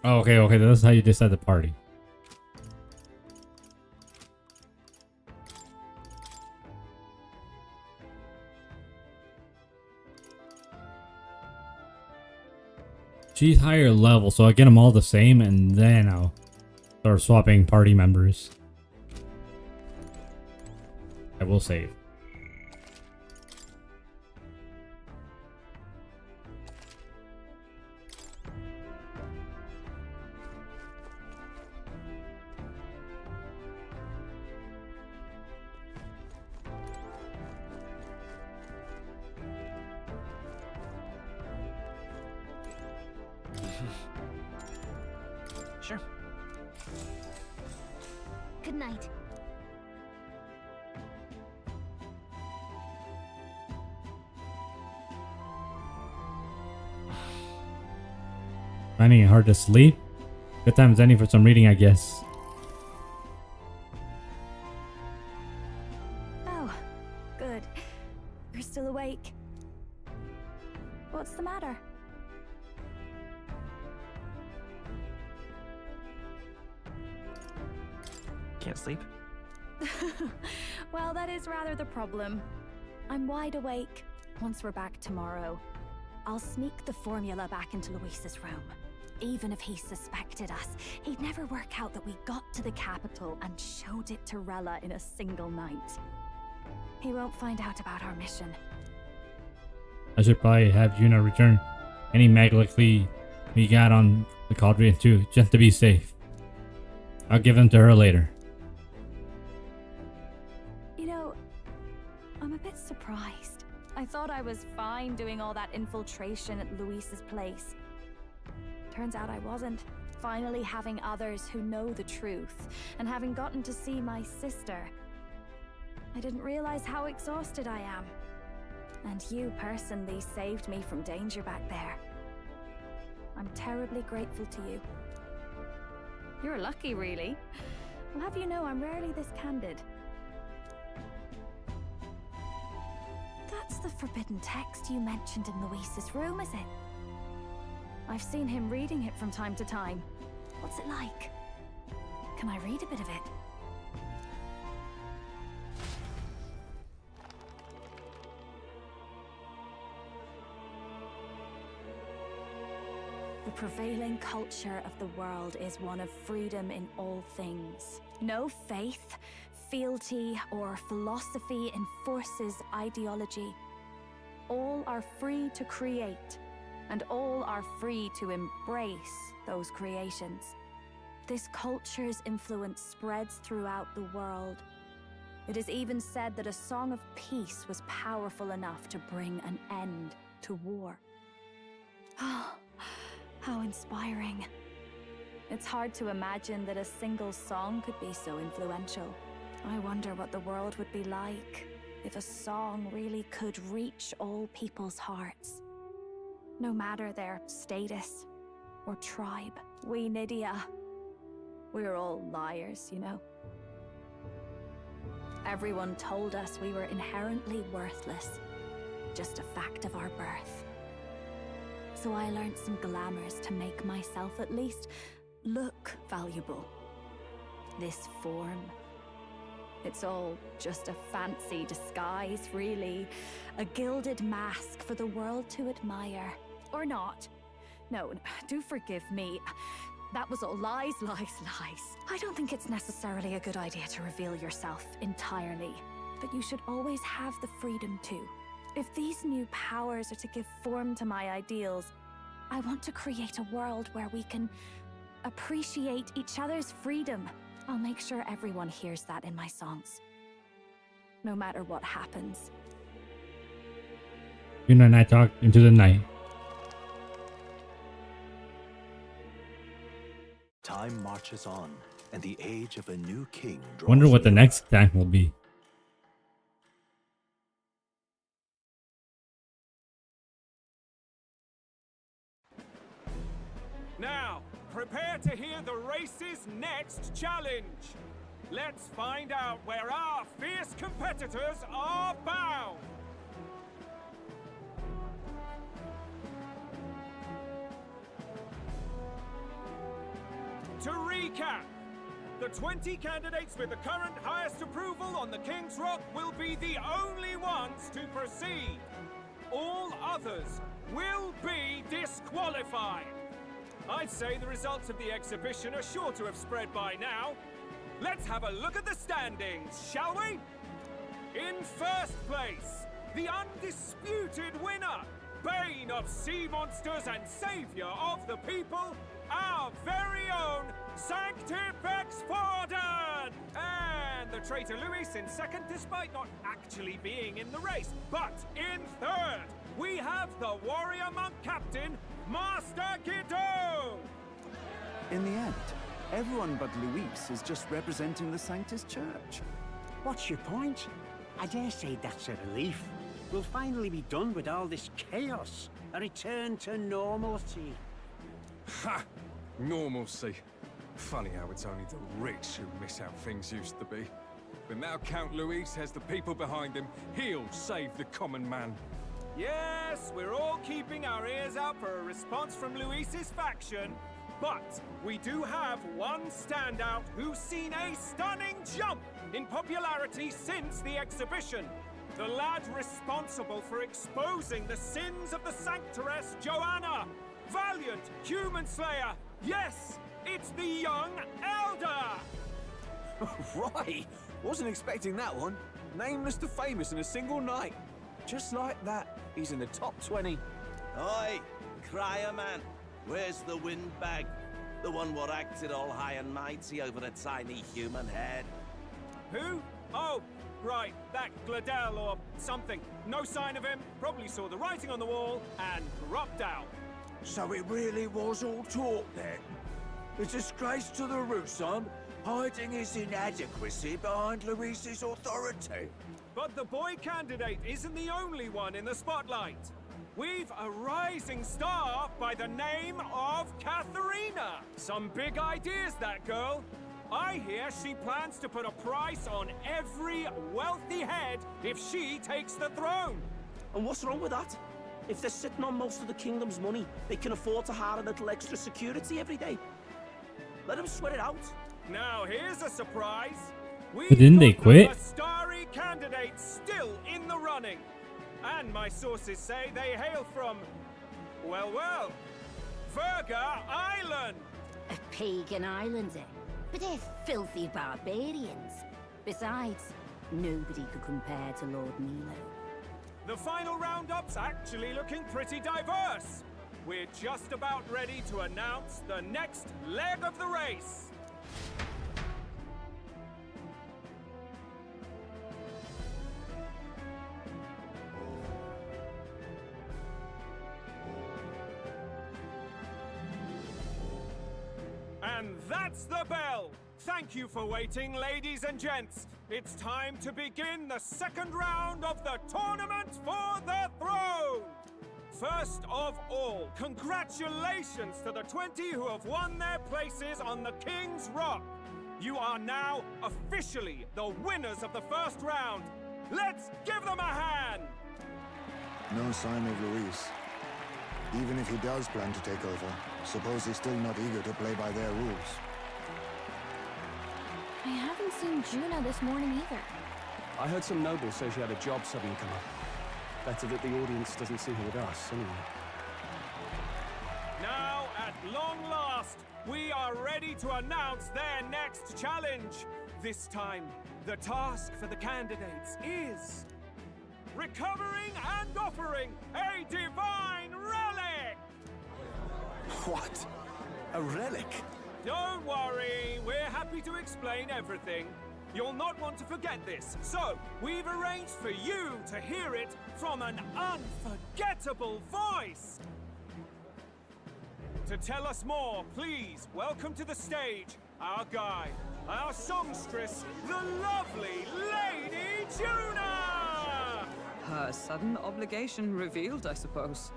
Oh, okay, this is how you decide the party. She's higher level, so I get them all the same, and then I'll start swapping party members. I will save. Sure. Good night. Finding it hard to sleep? Good times ending for some reading, I guess. Oh, good. You're still awake. What's the matter? Can't sleep? Well, that is rather the problem. I'm wide awake. Once we're back tomorrow, I'll sneak the formula back into Luis's room. Even if he suspected us, he'd never work out that we got to the capital and showed it to Rella in a single night. He won't find out about our mission. I should probably have Yuna return any magically we got on the Cauldron too, just to be safe. I'll give them to her later. You know, I'm a bit surprised. I thought I was fine doing all that infiltration at Luis's place. Turns out I wasn't. Finally having others who know the truth, and having gotten to see my sister. I didn't realize how exhausted I am. And you personally saved me from danger back there. I'm terribly grateful to you. You're lucky, really. I'll have you know I'm rarely this candid. That's the forbidden text you mentioned in Luis's room, is it? I've seen him reading it from time to time. What's it like? Can I read a bit of it? The prevailing culture of the world is one of freedom in all things. No faith, fealty, or philosophy enforces ideology. All are free to create, and all are free to embrace those creations. This culture's influence spreads throughout the world. It is even said that a song of peace was powerful enough to bring an end to war. Oh, how inspiring. It's hard to imagine that a single song could be so influential. I wonder what the world would be like if a song really could reach all people's hearts. No matter their status or tribe. We Nydia, we're all liars, you know. Everyone told us we were inherently worthless, just a fact of our birth. So I learned some glamours to make myself at least look valuable. This form, it's all just a fancy disguise, really. A gilded mask for the world to admire. Or not. No, do forgive me. That was all lies, lies, lies. I don't think it's necessarily a good idea to reveal yourself entirely, but you should always have the freedom to. If these new powers are to give form to my ideals, I want to create a world where we can appreciate each other's freedom. I'll make sure everyone hears that in my songs. No matter what happens. Yuna and I talked into the night. Time marches on, and the age of a new king draws Wonder what the near. next attack will be. Now, prepare to hear the race's next challenge. Let's find out where our fierce competitors are bound. To recap, the 20 candidates with the current highest approval on the King's Rock will be the only ones to proceed. All others will be disqualified. I'd say the results of the exhibition are sure to have spread by now. Let's have a look at the standings, shall we? In first place, the undisputed winner, bane of sea monsters and savior of the people, our very own Sanctifex Forden! And the traitor Luis in second, despite not actually being in the race. But in third, we have the warrior monk captain, Master Guido! In the end, everyone but Luis is just representing the Sanctus Church. What's your point? I dare say that's a relief. We'll finally be done with all this chaos. A return to normalcy. Ha! Normalcy. Funny how it's only the rich who miss how things used to be. But now Count Luis has the people behind him. He'll save the common man. Yes, we're all keeping our ears out for a response from Luis's faction. But we do have one standout who's seen a stunning jump in popularity since the exhibition. The lad responsible for exposing the sins of the Sanctoress Joanna. Valiant human slayer. Yes, it's the young elder. Right, wasn't expecting that one. Nameless to famous in a single night. Just like that, he's in the top 20. Oi, crier man, where's the windbag? The one what acted all high and mighty over a tiny human head. Who? Oh, right, that Gladel or something. No sign of him, probably saw the writing on the wall and dropped out. So it really was all talk then? A disgrace to the Rusan, hiding his inadequacy behind Luis's authority. But the boy candidate isn't the only one in the spotlight. We've a rising star by the name of Katharina. Some big ideas, that girl. I hear she plans to put a price on every wealthy head if she takes the throne. And what's wrong with that? If they're sitting on most of the kingdom's money, they can afford to hire a little extra security every day. Let them sweat it out. Now here's a surprise. But didn't they quit? A starry candidate still in the running. And my sources say they hail from, well, Verga Island! A pagan island, eh? But they're filthy barbarians. Besides, nobody could compare to Lord Milo. The final roundup's actually looking pretty diverse. We're just about ready to announce the next leg of the race. And that's the bell! Thank you for waiting, ladies and gents. It's time to begin the second round of the Tournament for the Throne! First of all, congratulations to the 20 who have won their places on the King's Rock. You are now officially the winners of the first round. Let's give them a hand! No sign of Luis. Even if he does plan to take over, suppose he's still not eager to play by their rules. I haven't seen Juna this morning either. I heard some nobles say she had a job suddenly come up. Better that the audience doesn't see her with us, anyway. Now, at long last, we are ready to announce their next challenge. This time, the task for the candidates is recovering and offering a divine relic! What? A relic? Don't worry, we're happy to explain everything. You'll not want to forget this, so we've arranged for you to hear it from an unforgettable voice. To tell us more, please welcome to the stage our guide, our songstress, the lovely Lady Juna! Her sudden obligation revealed, I suppose.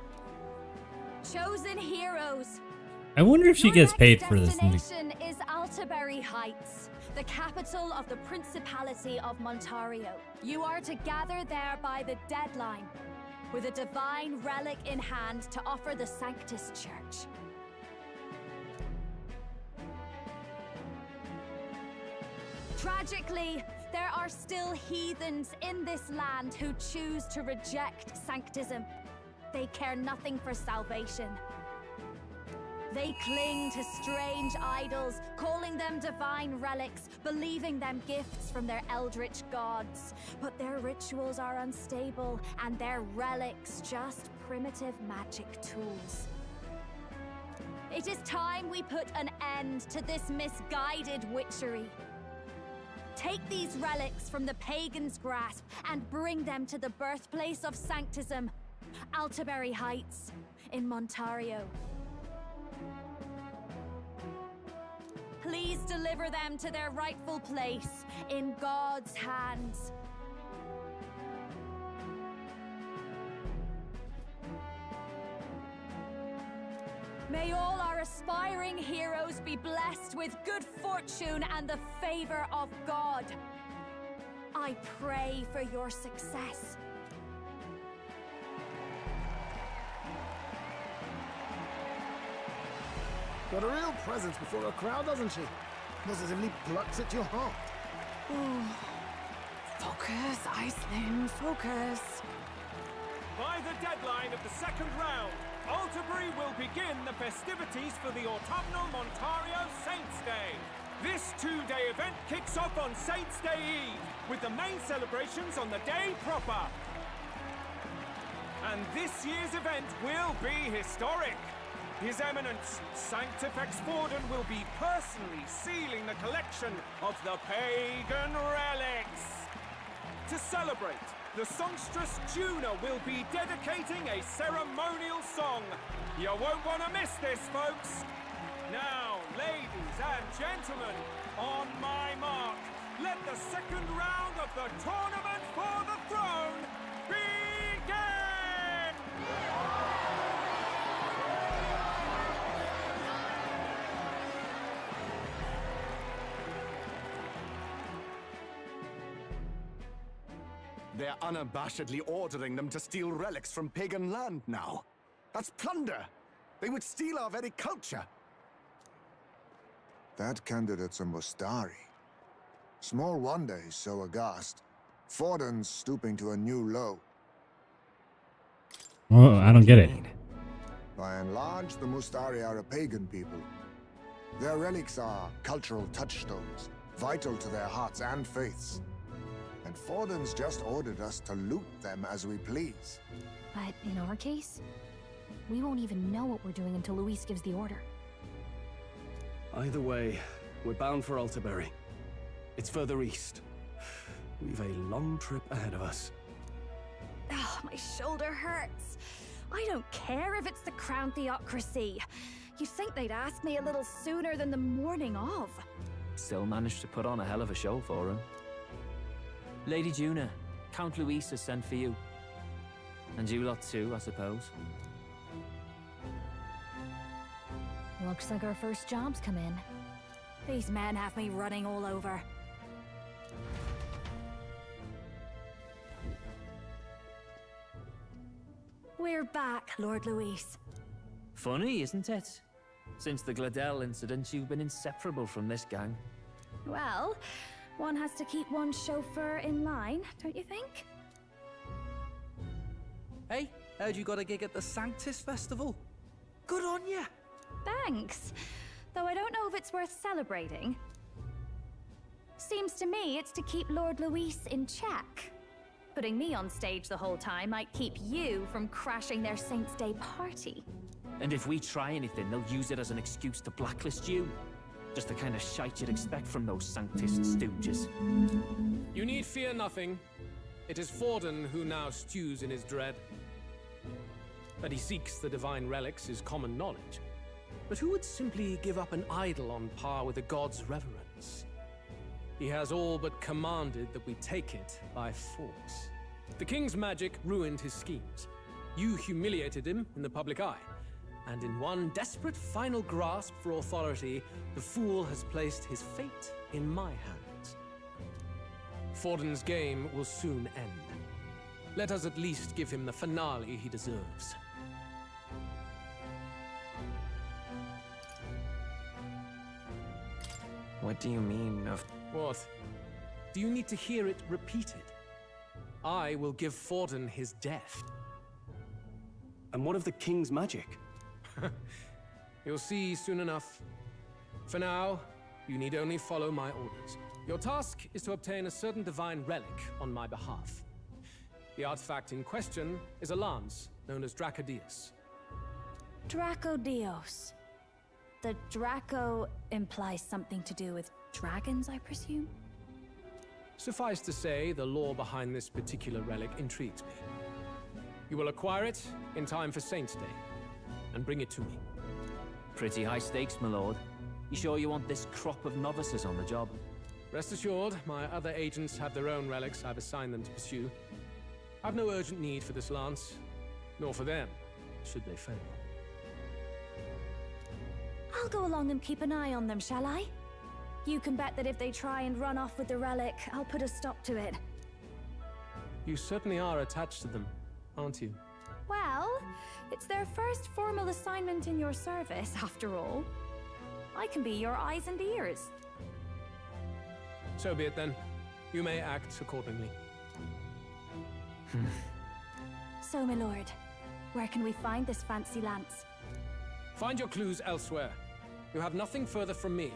Chosen heroes. I wonder if she Your gets paid next for this. destination is Altaberry Heights, the capital of the Principality of Montario. You are to gather there by the deadline, with a divine relic in hand to offer the Sanctus Church. Tragically, there are still heathens in this land who choose to reject Sanctism. They care nothing for salvation. They cling to strange idols, calling them divine relics, believing them gifts from their eldritch gods. But their rituals are unstable, and their relics just primitive magic tools. It is time we put an end to this misguided witchery. Take these relics from the pagan's grasp and bring them to the birthplace of Sanctism, Altaberry Heights, in Montario. Please deliver them to their rightful place in God's hands. May all our aspiring heroes be blessed with good fortune and the favor of God. I pray for your success. Got a real presence before a crowd, doesn't she? Positively plucks at your heart. Oh. Focus, Iceland, focus. By the deadline of the second round, Altaberry will begin the festivities for the autumnal Montario Saints' Day. This two-day event kicks off on Saints' Day Eve, with the main celebrations on the day proper. And this year's event will be historic. His Eminence, Sanctifex Forden, will be personally sealing the collection of the pagan relics. To celebrate, the songstress Juna will be dedicating a ceremonial song. You won't want to miss this, folks. Now, ladies and gentlemen, on my mark, let the second round of the Tournament for the Throne begin! They're unabashedly ordering them to steal relics from pagan land now. That's plunder. They would steal our very culture. That candidate's a Mustari. Small wonder he's so aghast. Forden's stooping to a new low. Oh, I don't get it. By and large, the Mustari are a pagan people. Their relics are cultural touchstones, vital to their hearts and faiths. And Forden's just ordered us to loot them as we please. But in our case, we won't even know what we're doing until Luis gives the order. Either way, we're bound for Alterbury. It's further east. We've a long trip ahead of us. Oh, my shoulder hurts. I don't care if it's the Crown Theocracy. You'd think they'd ask me a little sooner than the morning of. Still managed to put on a hell of a show for him. Lady Juna, Count Luis has sent for you. And you lot too, I suppose. Looks like our first job's come in. These men have me running all over. We're back, Lord Luis. Funny, isn't it? Since the Gladel incident, you've been inseparable from this gang. Well, one has to keep one's chauffeur in line, don't you think? Hey, heard you got a gig at the Sanctus Festival. Good on ya. Thanks. Though I don't know if it's worth celebrating. Seems to me it's to keep Lord Luis in check. Putting me on stage the whole time might keep you from crashing their Saints' Day party. And if we try anything, they'll use it as an excuse to blacklist you. Just the kind of shite you'd expect from those Sanctist stooges. You need fear nothing. It is Forden who now stews in his dread. That he seeks the divine relics is common knowledge. But who would simply give up an idol on par with the god's reverence? He has all but commanded that we take it by force. The king's magic ruined his schemes. You humiliated him in the public eye. And in one desperate final grasp for authority, the fool has placed his fate in my hands. Forden's game will soon end. Let us at least give him the finale he deserves. What do you mean of... What? Do you need to hear it repeated? I will give Forden his death. And what of the king's magic? You'll see soon enough. For now, you need only follow my orders. Your task is to obtain a certain divine relic on my behalf. The artifact in question is a lance known as Dracodius. Dracodios. The Draco implies something to do with dragons, I presume? Suffice to say, the lore behind this particular relic intrigues me. You will acquire it in time for Saints' Day, and bring it to me. Pretty high stakes, my lord. You sure you want this crop of novices on the job? Rest assured, my other agents have their own relics I've assigned them to pursue. I've no urgent need for this lance, nor for them, should they fail. I'll go along and keep an eye on them, shall I? You can bet that if they try and run off with the relic, I'll put a stop to it. You certainly are attached to them, aren't you? Well, it's their first formal assignment in your service, after all. I can be your eyes and ears. So be it then. You may act accordingly. So, my lord, where can we find this fancy lance? Find your clues elsewhere. You have nothing further from me.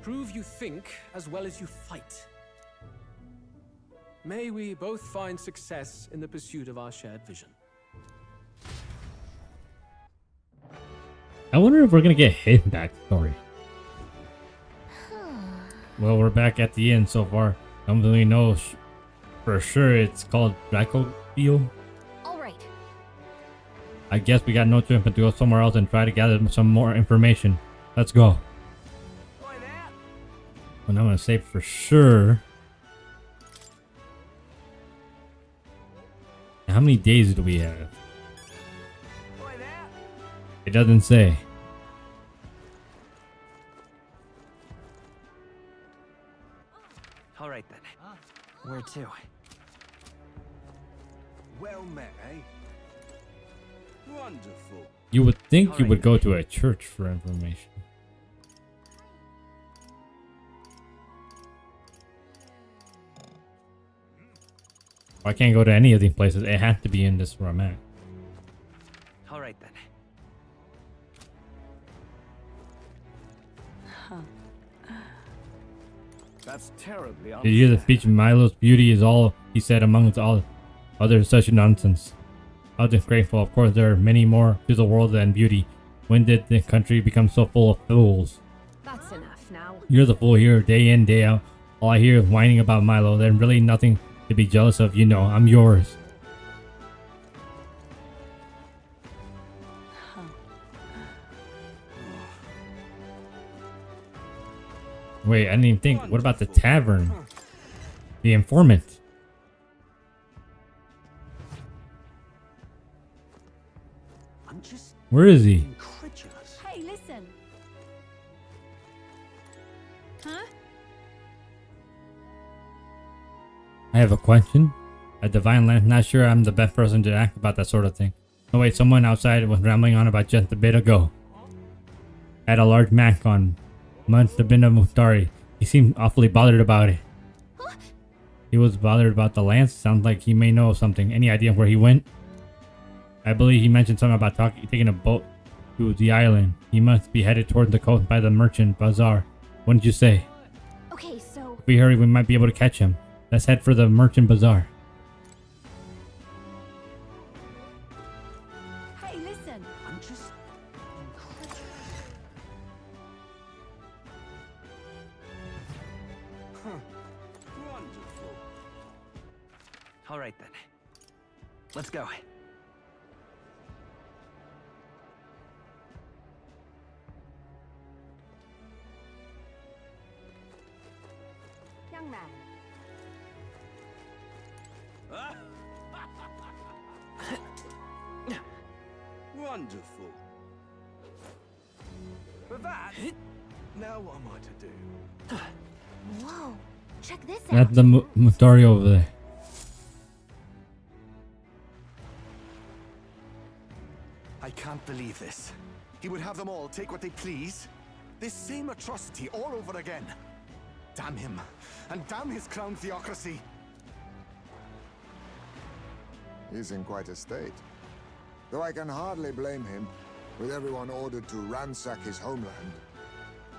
Prove you think as well as you fight. May we both find success in the pursuit of our shared vision. I wonder if we're gonna get his backstory. Well, we're back at the end so far. Something we know for sure it's called Dracodius. All right. I guess we got no choice but to go somewhere else and try to gather some more information. Let's go. And I'm gonna say for sure. How many days do we have? It doesn't say. All right then. Where to? Well met, eh? Wonderful. You would think you would go to a church for information. I can't go to any of these places. It has to be in this where I'm at. All right then. That's terribly Did you hear the speech of Milo's beauty is all he said amongst all other such nonsense? I was grateful. Of course, there are many more to the world than beauty. When did the country become so full of fools? That's enough now. You're the fool here, day in, day out. All I hear is whining about Milo. There's really nothing to be jealous of. You know, I'm yours. Wait, I didn't even think. What about the tavern? The informant. I'm just Where is he? incredulous. Hey, listen. Huh? I have a question. A divine lamp. Not sure I'm the best person to ask about that sort of thing. Oh wait, someone outside was rambling on about just a bit ago. Had a large mask on. Must have been a Muhtari. He seemed awfully bothered about it. He was bothered about the lance. Sounds like he may know something. Any idea where he went? I believe he mentioned something about taking a boat to the island. He must be headed toward the coast by the merchant bazaar. What did you say? Okay, so... If we hurry, we might be able to catch him. Let's head for the merchant bazaar. Hey, listen. I'm just Wonderful. All right then. Let's go. Young man. Wonderful. With that, now what am I to do? Whoa. Check this out. That's the Muhtari over there. I can't believe this. He would have them all take what they please. This same atrocity all over again. Damn him. And damn his crown theocracy. He's in quite a state. Though I can hardly blame him, with everyone ordered to ransack his homeland.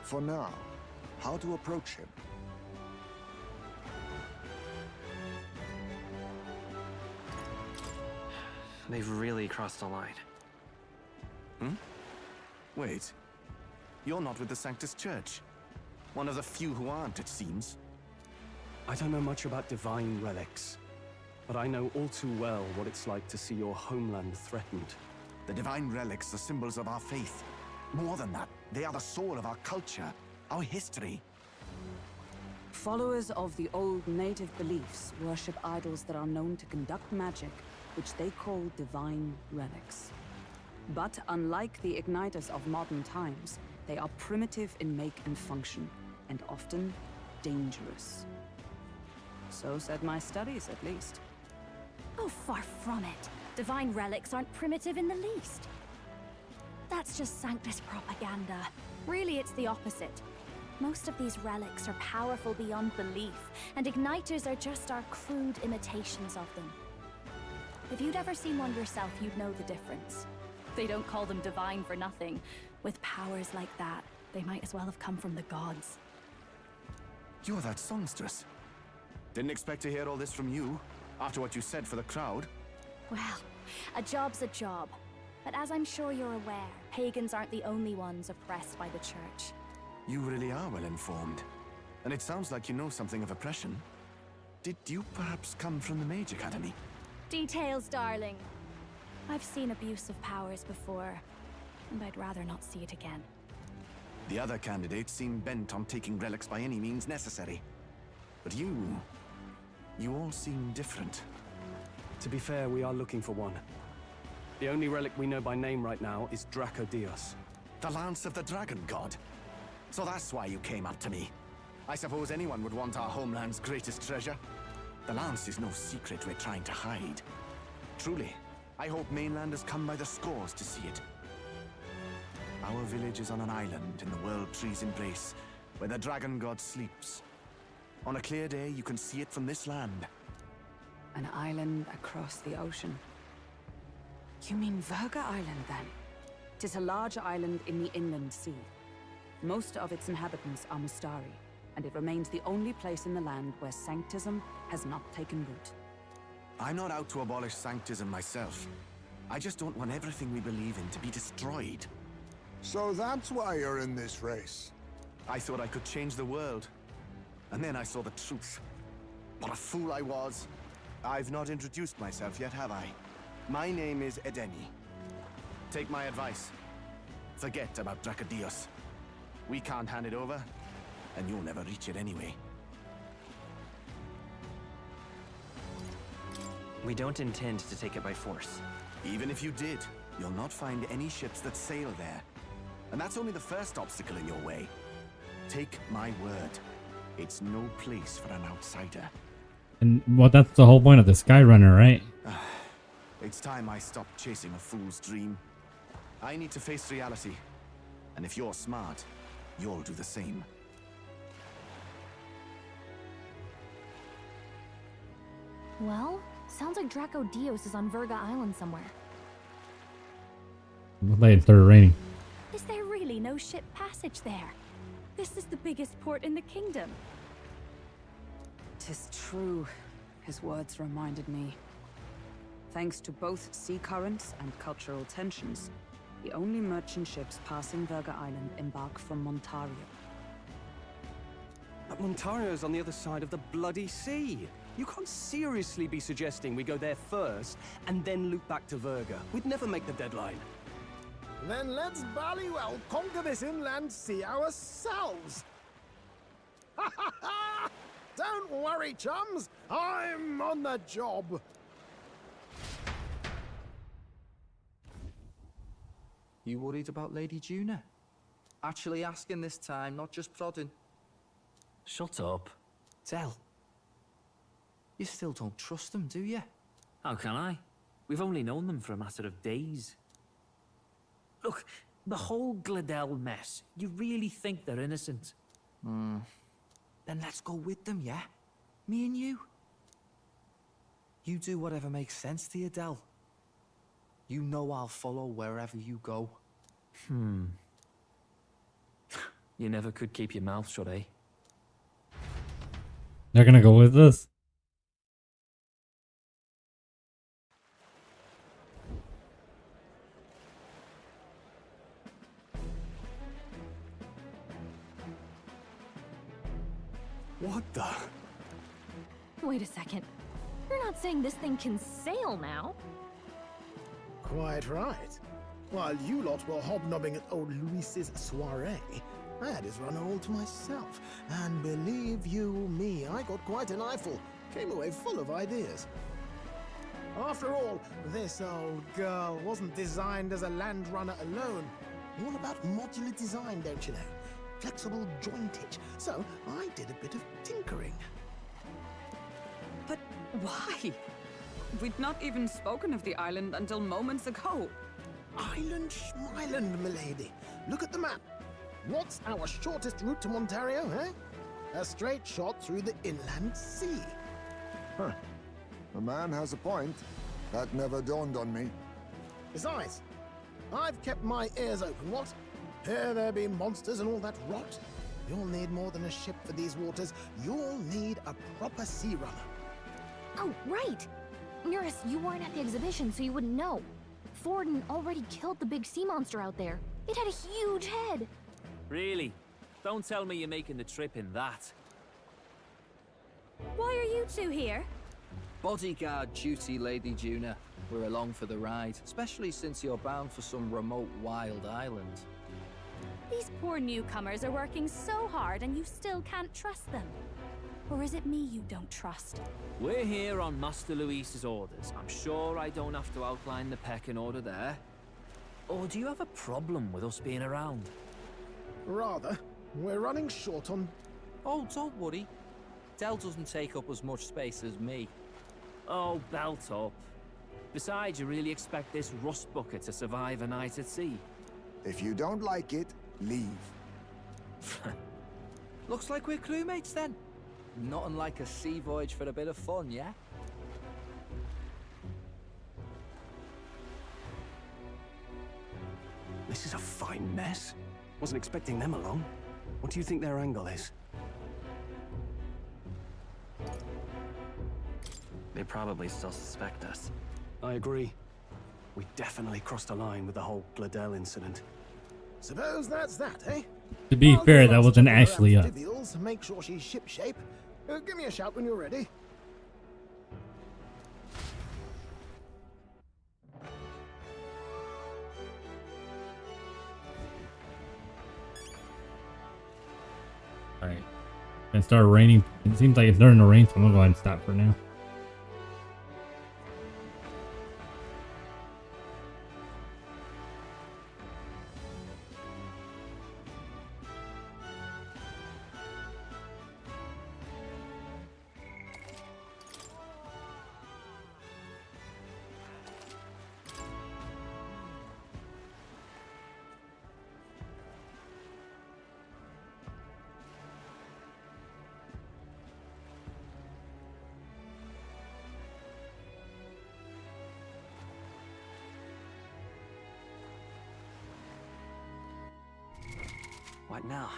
For now, how to approach him? They've really crossed the line. Hmm? Wait. You're not with the Sanctus Church. One of the few who aren't, it seems. I don't know much about divine relics, but I know all too well what it's like to see your homeland threatened. The divine relics are symbols of our faith. More than that, they are the soul of our culture, our history. Followers of the old native beliefs worship idols that are known to conduct magic, which they call divine relics. But unlike the igniters of modern times, they are primitive in make and function, and often dangerous. So said my studies, at least. Oh, far from it. Divine relics aren't primitive in the least. That's just Sanctus propaganda. Really, it's the opposite. Most of these relics are powerful beyond belief, and igniters are just our crude imitations of them. If you'd ever seen one yourself, you'd know the difference. They don't call them divine for nothing. With powers like that, they might as well have come from the gods. You're that songstress. Didn't expect to hear all this from you, after what you said for the crowd. Well, a job's a job. But as I'm sure you're aware, pagans aren't the only ones oppressed by the church. You really are well informed. And it sounds like you know something of oppression. Did you perhaps come from the Mage Academy? Details, darling. I've seen abuse of powers before, and I'd rather not see it again. The other candidates seem bent on taking relics by any means necessary. But you all seem different. To be fair, we are looking for one. The only relic we know by name right now is Draco Dios. The Lance of the Dragon God. So that's why you came up to me. I suppose anyone would want our homeland's greatest treasure. The Lance is no secret we're trying to hide. Truly, I hope mainlanders come by the scores to see it. Our village is on an island in the World Tree's embrace, where the Dragon God sleeps. On a clear day, you can see it from this land. An island across the ocean. You mean Virga Island, then? 'Tis a large island in the inland sea. Most of its inhabitants are Mustari, and it remains the only place in the land where sanctism has not taken root. I'm not out to abolish sanctism myself. I just don't want everything we believe in to be destroyed. So that's why you're in this race. I thought I could change the world. And then I saw the truth. What a fool I was. I've not introduced myself yet, have I? My name is Edeni. Take my advice. Forget about Dracodios. We can't hand it over, and you'll never reach it anyway. We don't intend to take it by force. Even if you did, you'll not find any ships that sail there. And that's only the first obstacle in your way. Take my word. It's no place for an outsider. And well, that's the whole point of the Skyrunner, right? It's time I stopped chasing a fool's dream. I need to face reality. And if you're smart, you'll do the same. Well, sounds like Dracodios is on Verga Island somewhere. Late third rating. Is there really no ship passage there? This is the biggest port in the kingdom. 'Tis true. His words reminded me. Thanks to both sea currents and cultural tensions, the only merchant ships passing Verga Island embark from Montario. But Montario's on the other side of the bloody sea. You can't seriously be suggesting we go there first and then loop back to Verga. We'd never make the deadline. Then let's ballywell conquer this inland sea ourselves. Ha ha ha! Don't worry, chums. I'm on the job. You worried about Lady Juna? Actually asking this time, not just prodding. Shut up. Tell. You still don't trust them, do you? How can I? We've only known them for a matter of days. Look, the whole Gladel mess, you really think they're innocent? Then let's go with them, yeah? Me and you. You do whatever makes sense to you, Del. You know I'll follow wherever you go. You never could keep your mouth shut, eh? They're gonna go with us. What the? Wait a second. You're not saying this thing can sail now? Quite right. While you lot were hobnobbing at old Luis's soiree, I had his runner all to myself. And believe you me, I got quite an eyeful. Came away full of ideas. After all, this old girl wasn't designed as a land runner alone. All about modular design, don't you know? Flexible jointage. So I did a bit of tinkering. But why? We'd not even spoken of the island until moments ago. Island Schmeiland, milady. Look at the map. What's our shortest route to Montario, eh? A straight shot through the inland sea. Huh. The man has a point. That never dawned on me. Besides, I've kept my ears open, what? Here there be monsters and all that rot. You'll need more than a ship for these waters. You'll need a proper sea runner. Oh, right! Eurus, you weren't at the exhibition, so you wouldn't know. Forden already killed the big sea monster out there. It had a huge head. Really? Don't tell me you're making the trip in that. Why are you two here? Bodyguard duty, Lady Juna. We're along for the ride, especially since you're bound for some remote wild island. These poor newcomers are working so hard and you still can't trust them. Or is it me you don't trust? We're here on Master Luis's orders. I'm sure I don't have to outline the pecking order there. Or do you have a problem with us being around? Rather. We're running short on... Oh, don't worry. Del doesn't take up as much space as me. Oh, belt up. Besides, you really expect this rust bucket to survive a night at sea? If you don't like it, leave. Looks like we're crewmates then. Not unlike a sea voyage for a bit of fun, yeah? This is a fine mess. Wasn't expecting them along. What do you think their angle is? They probably still suspect us. I agree. We definitely crossed a line with the whole Gladel incident. Suppose that's that, eh? To be While fair, you're that off wasn't to her actually us. amphibials, make sure she's shipshape. Give me a shout when you're ready. Alright. It started raining. It seems like it's starting to rain, so I'm gonna go ahead and stop for now. What now?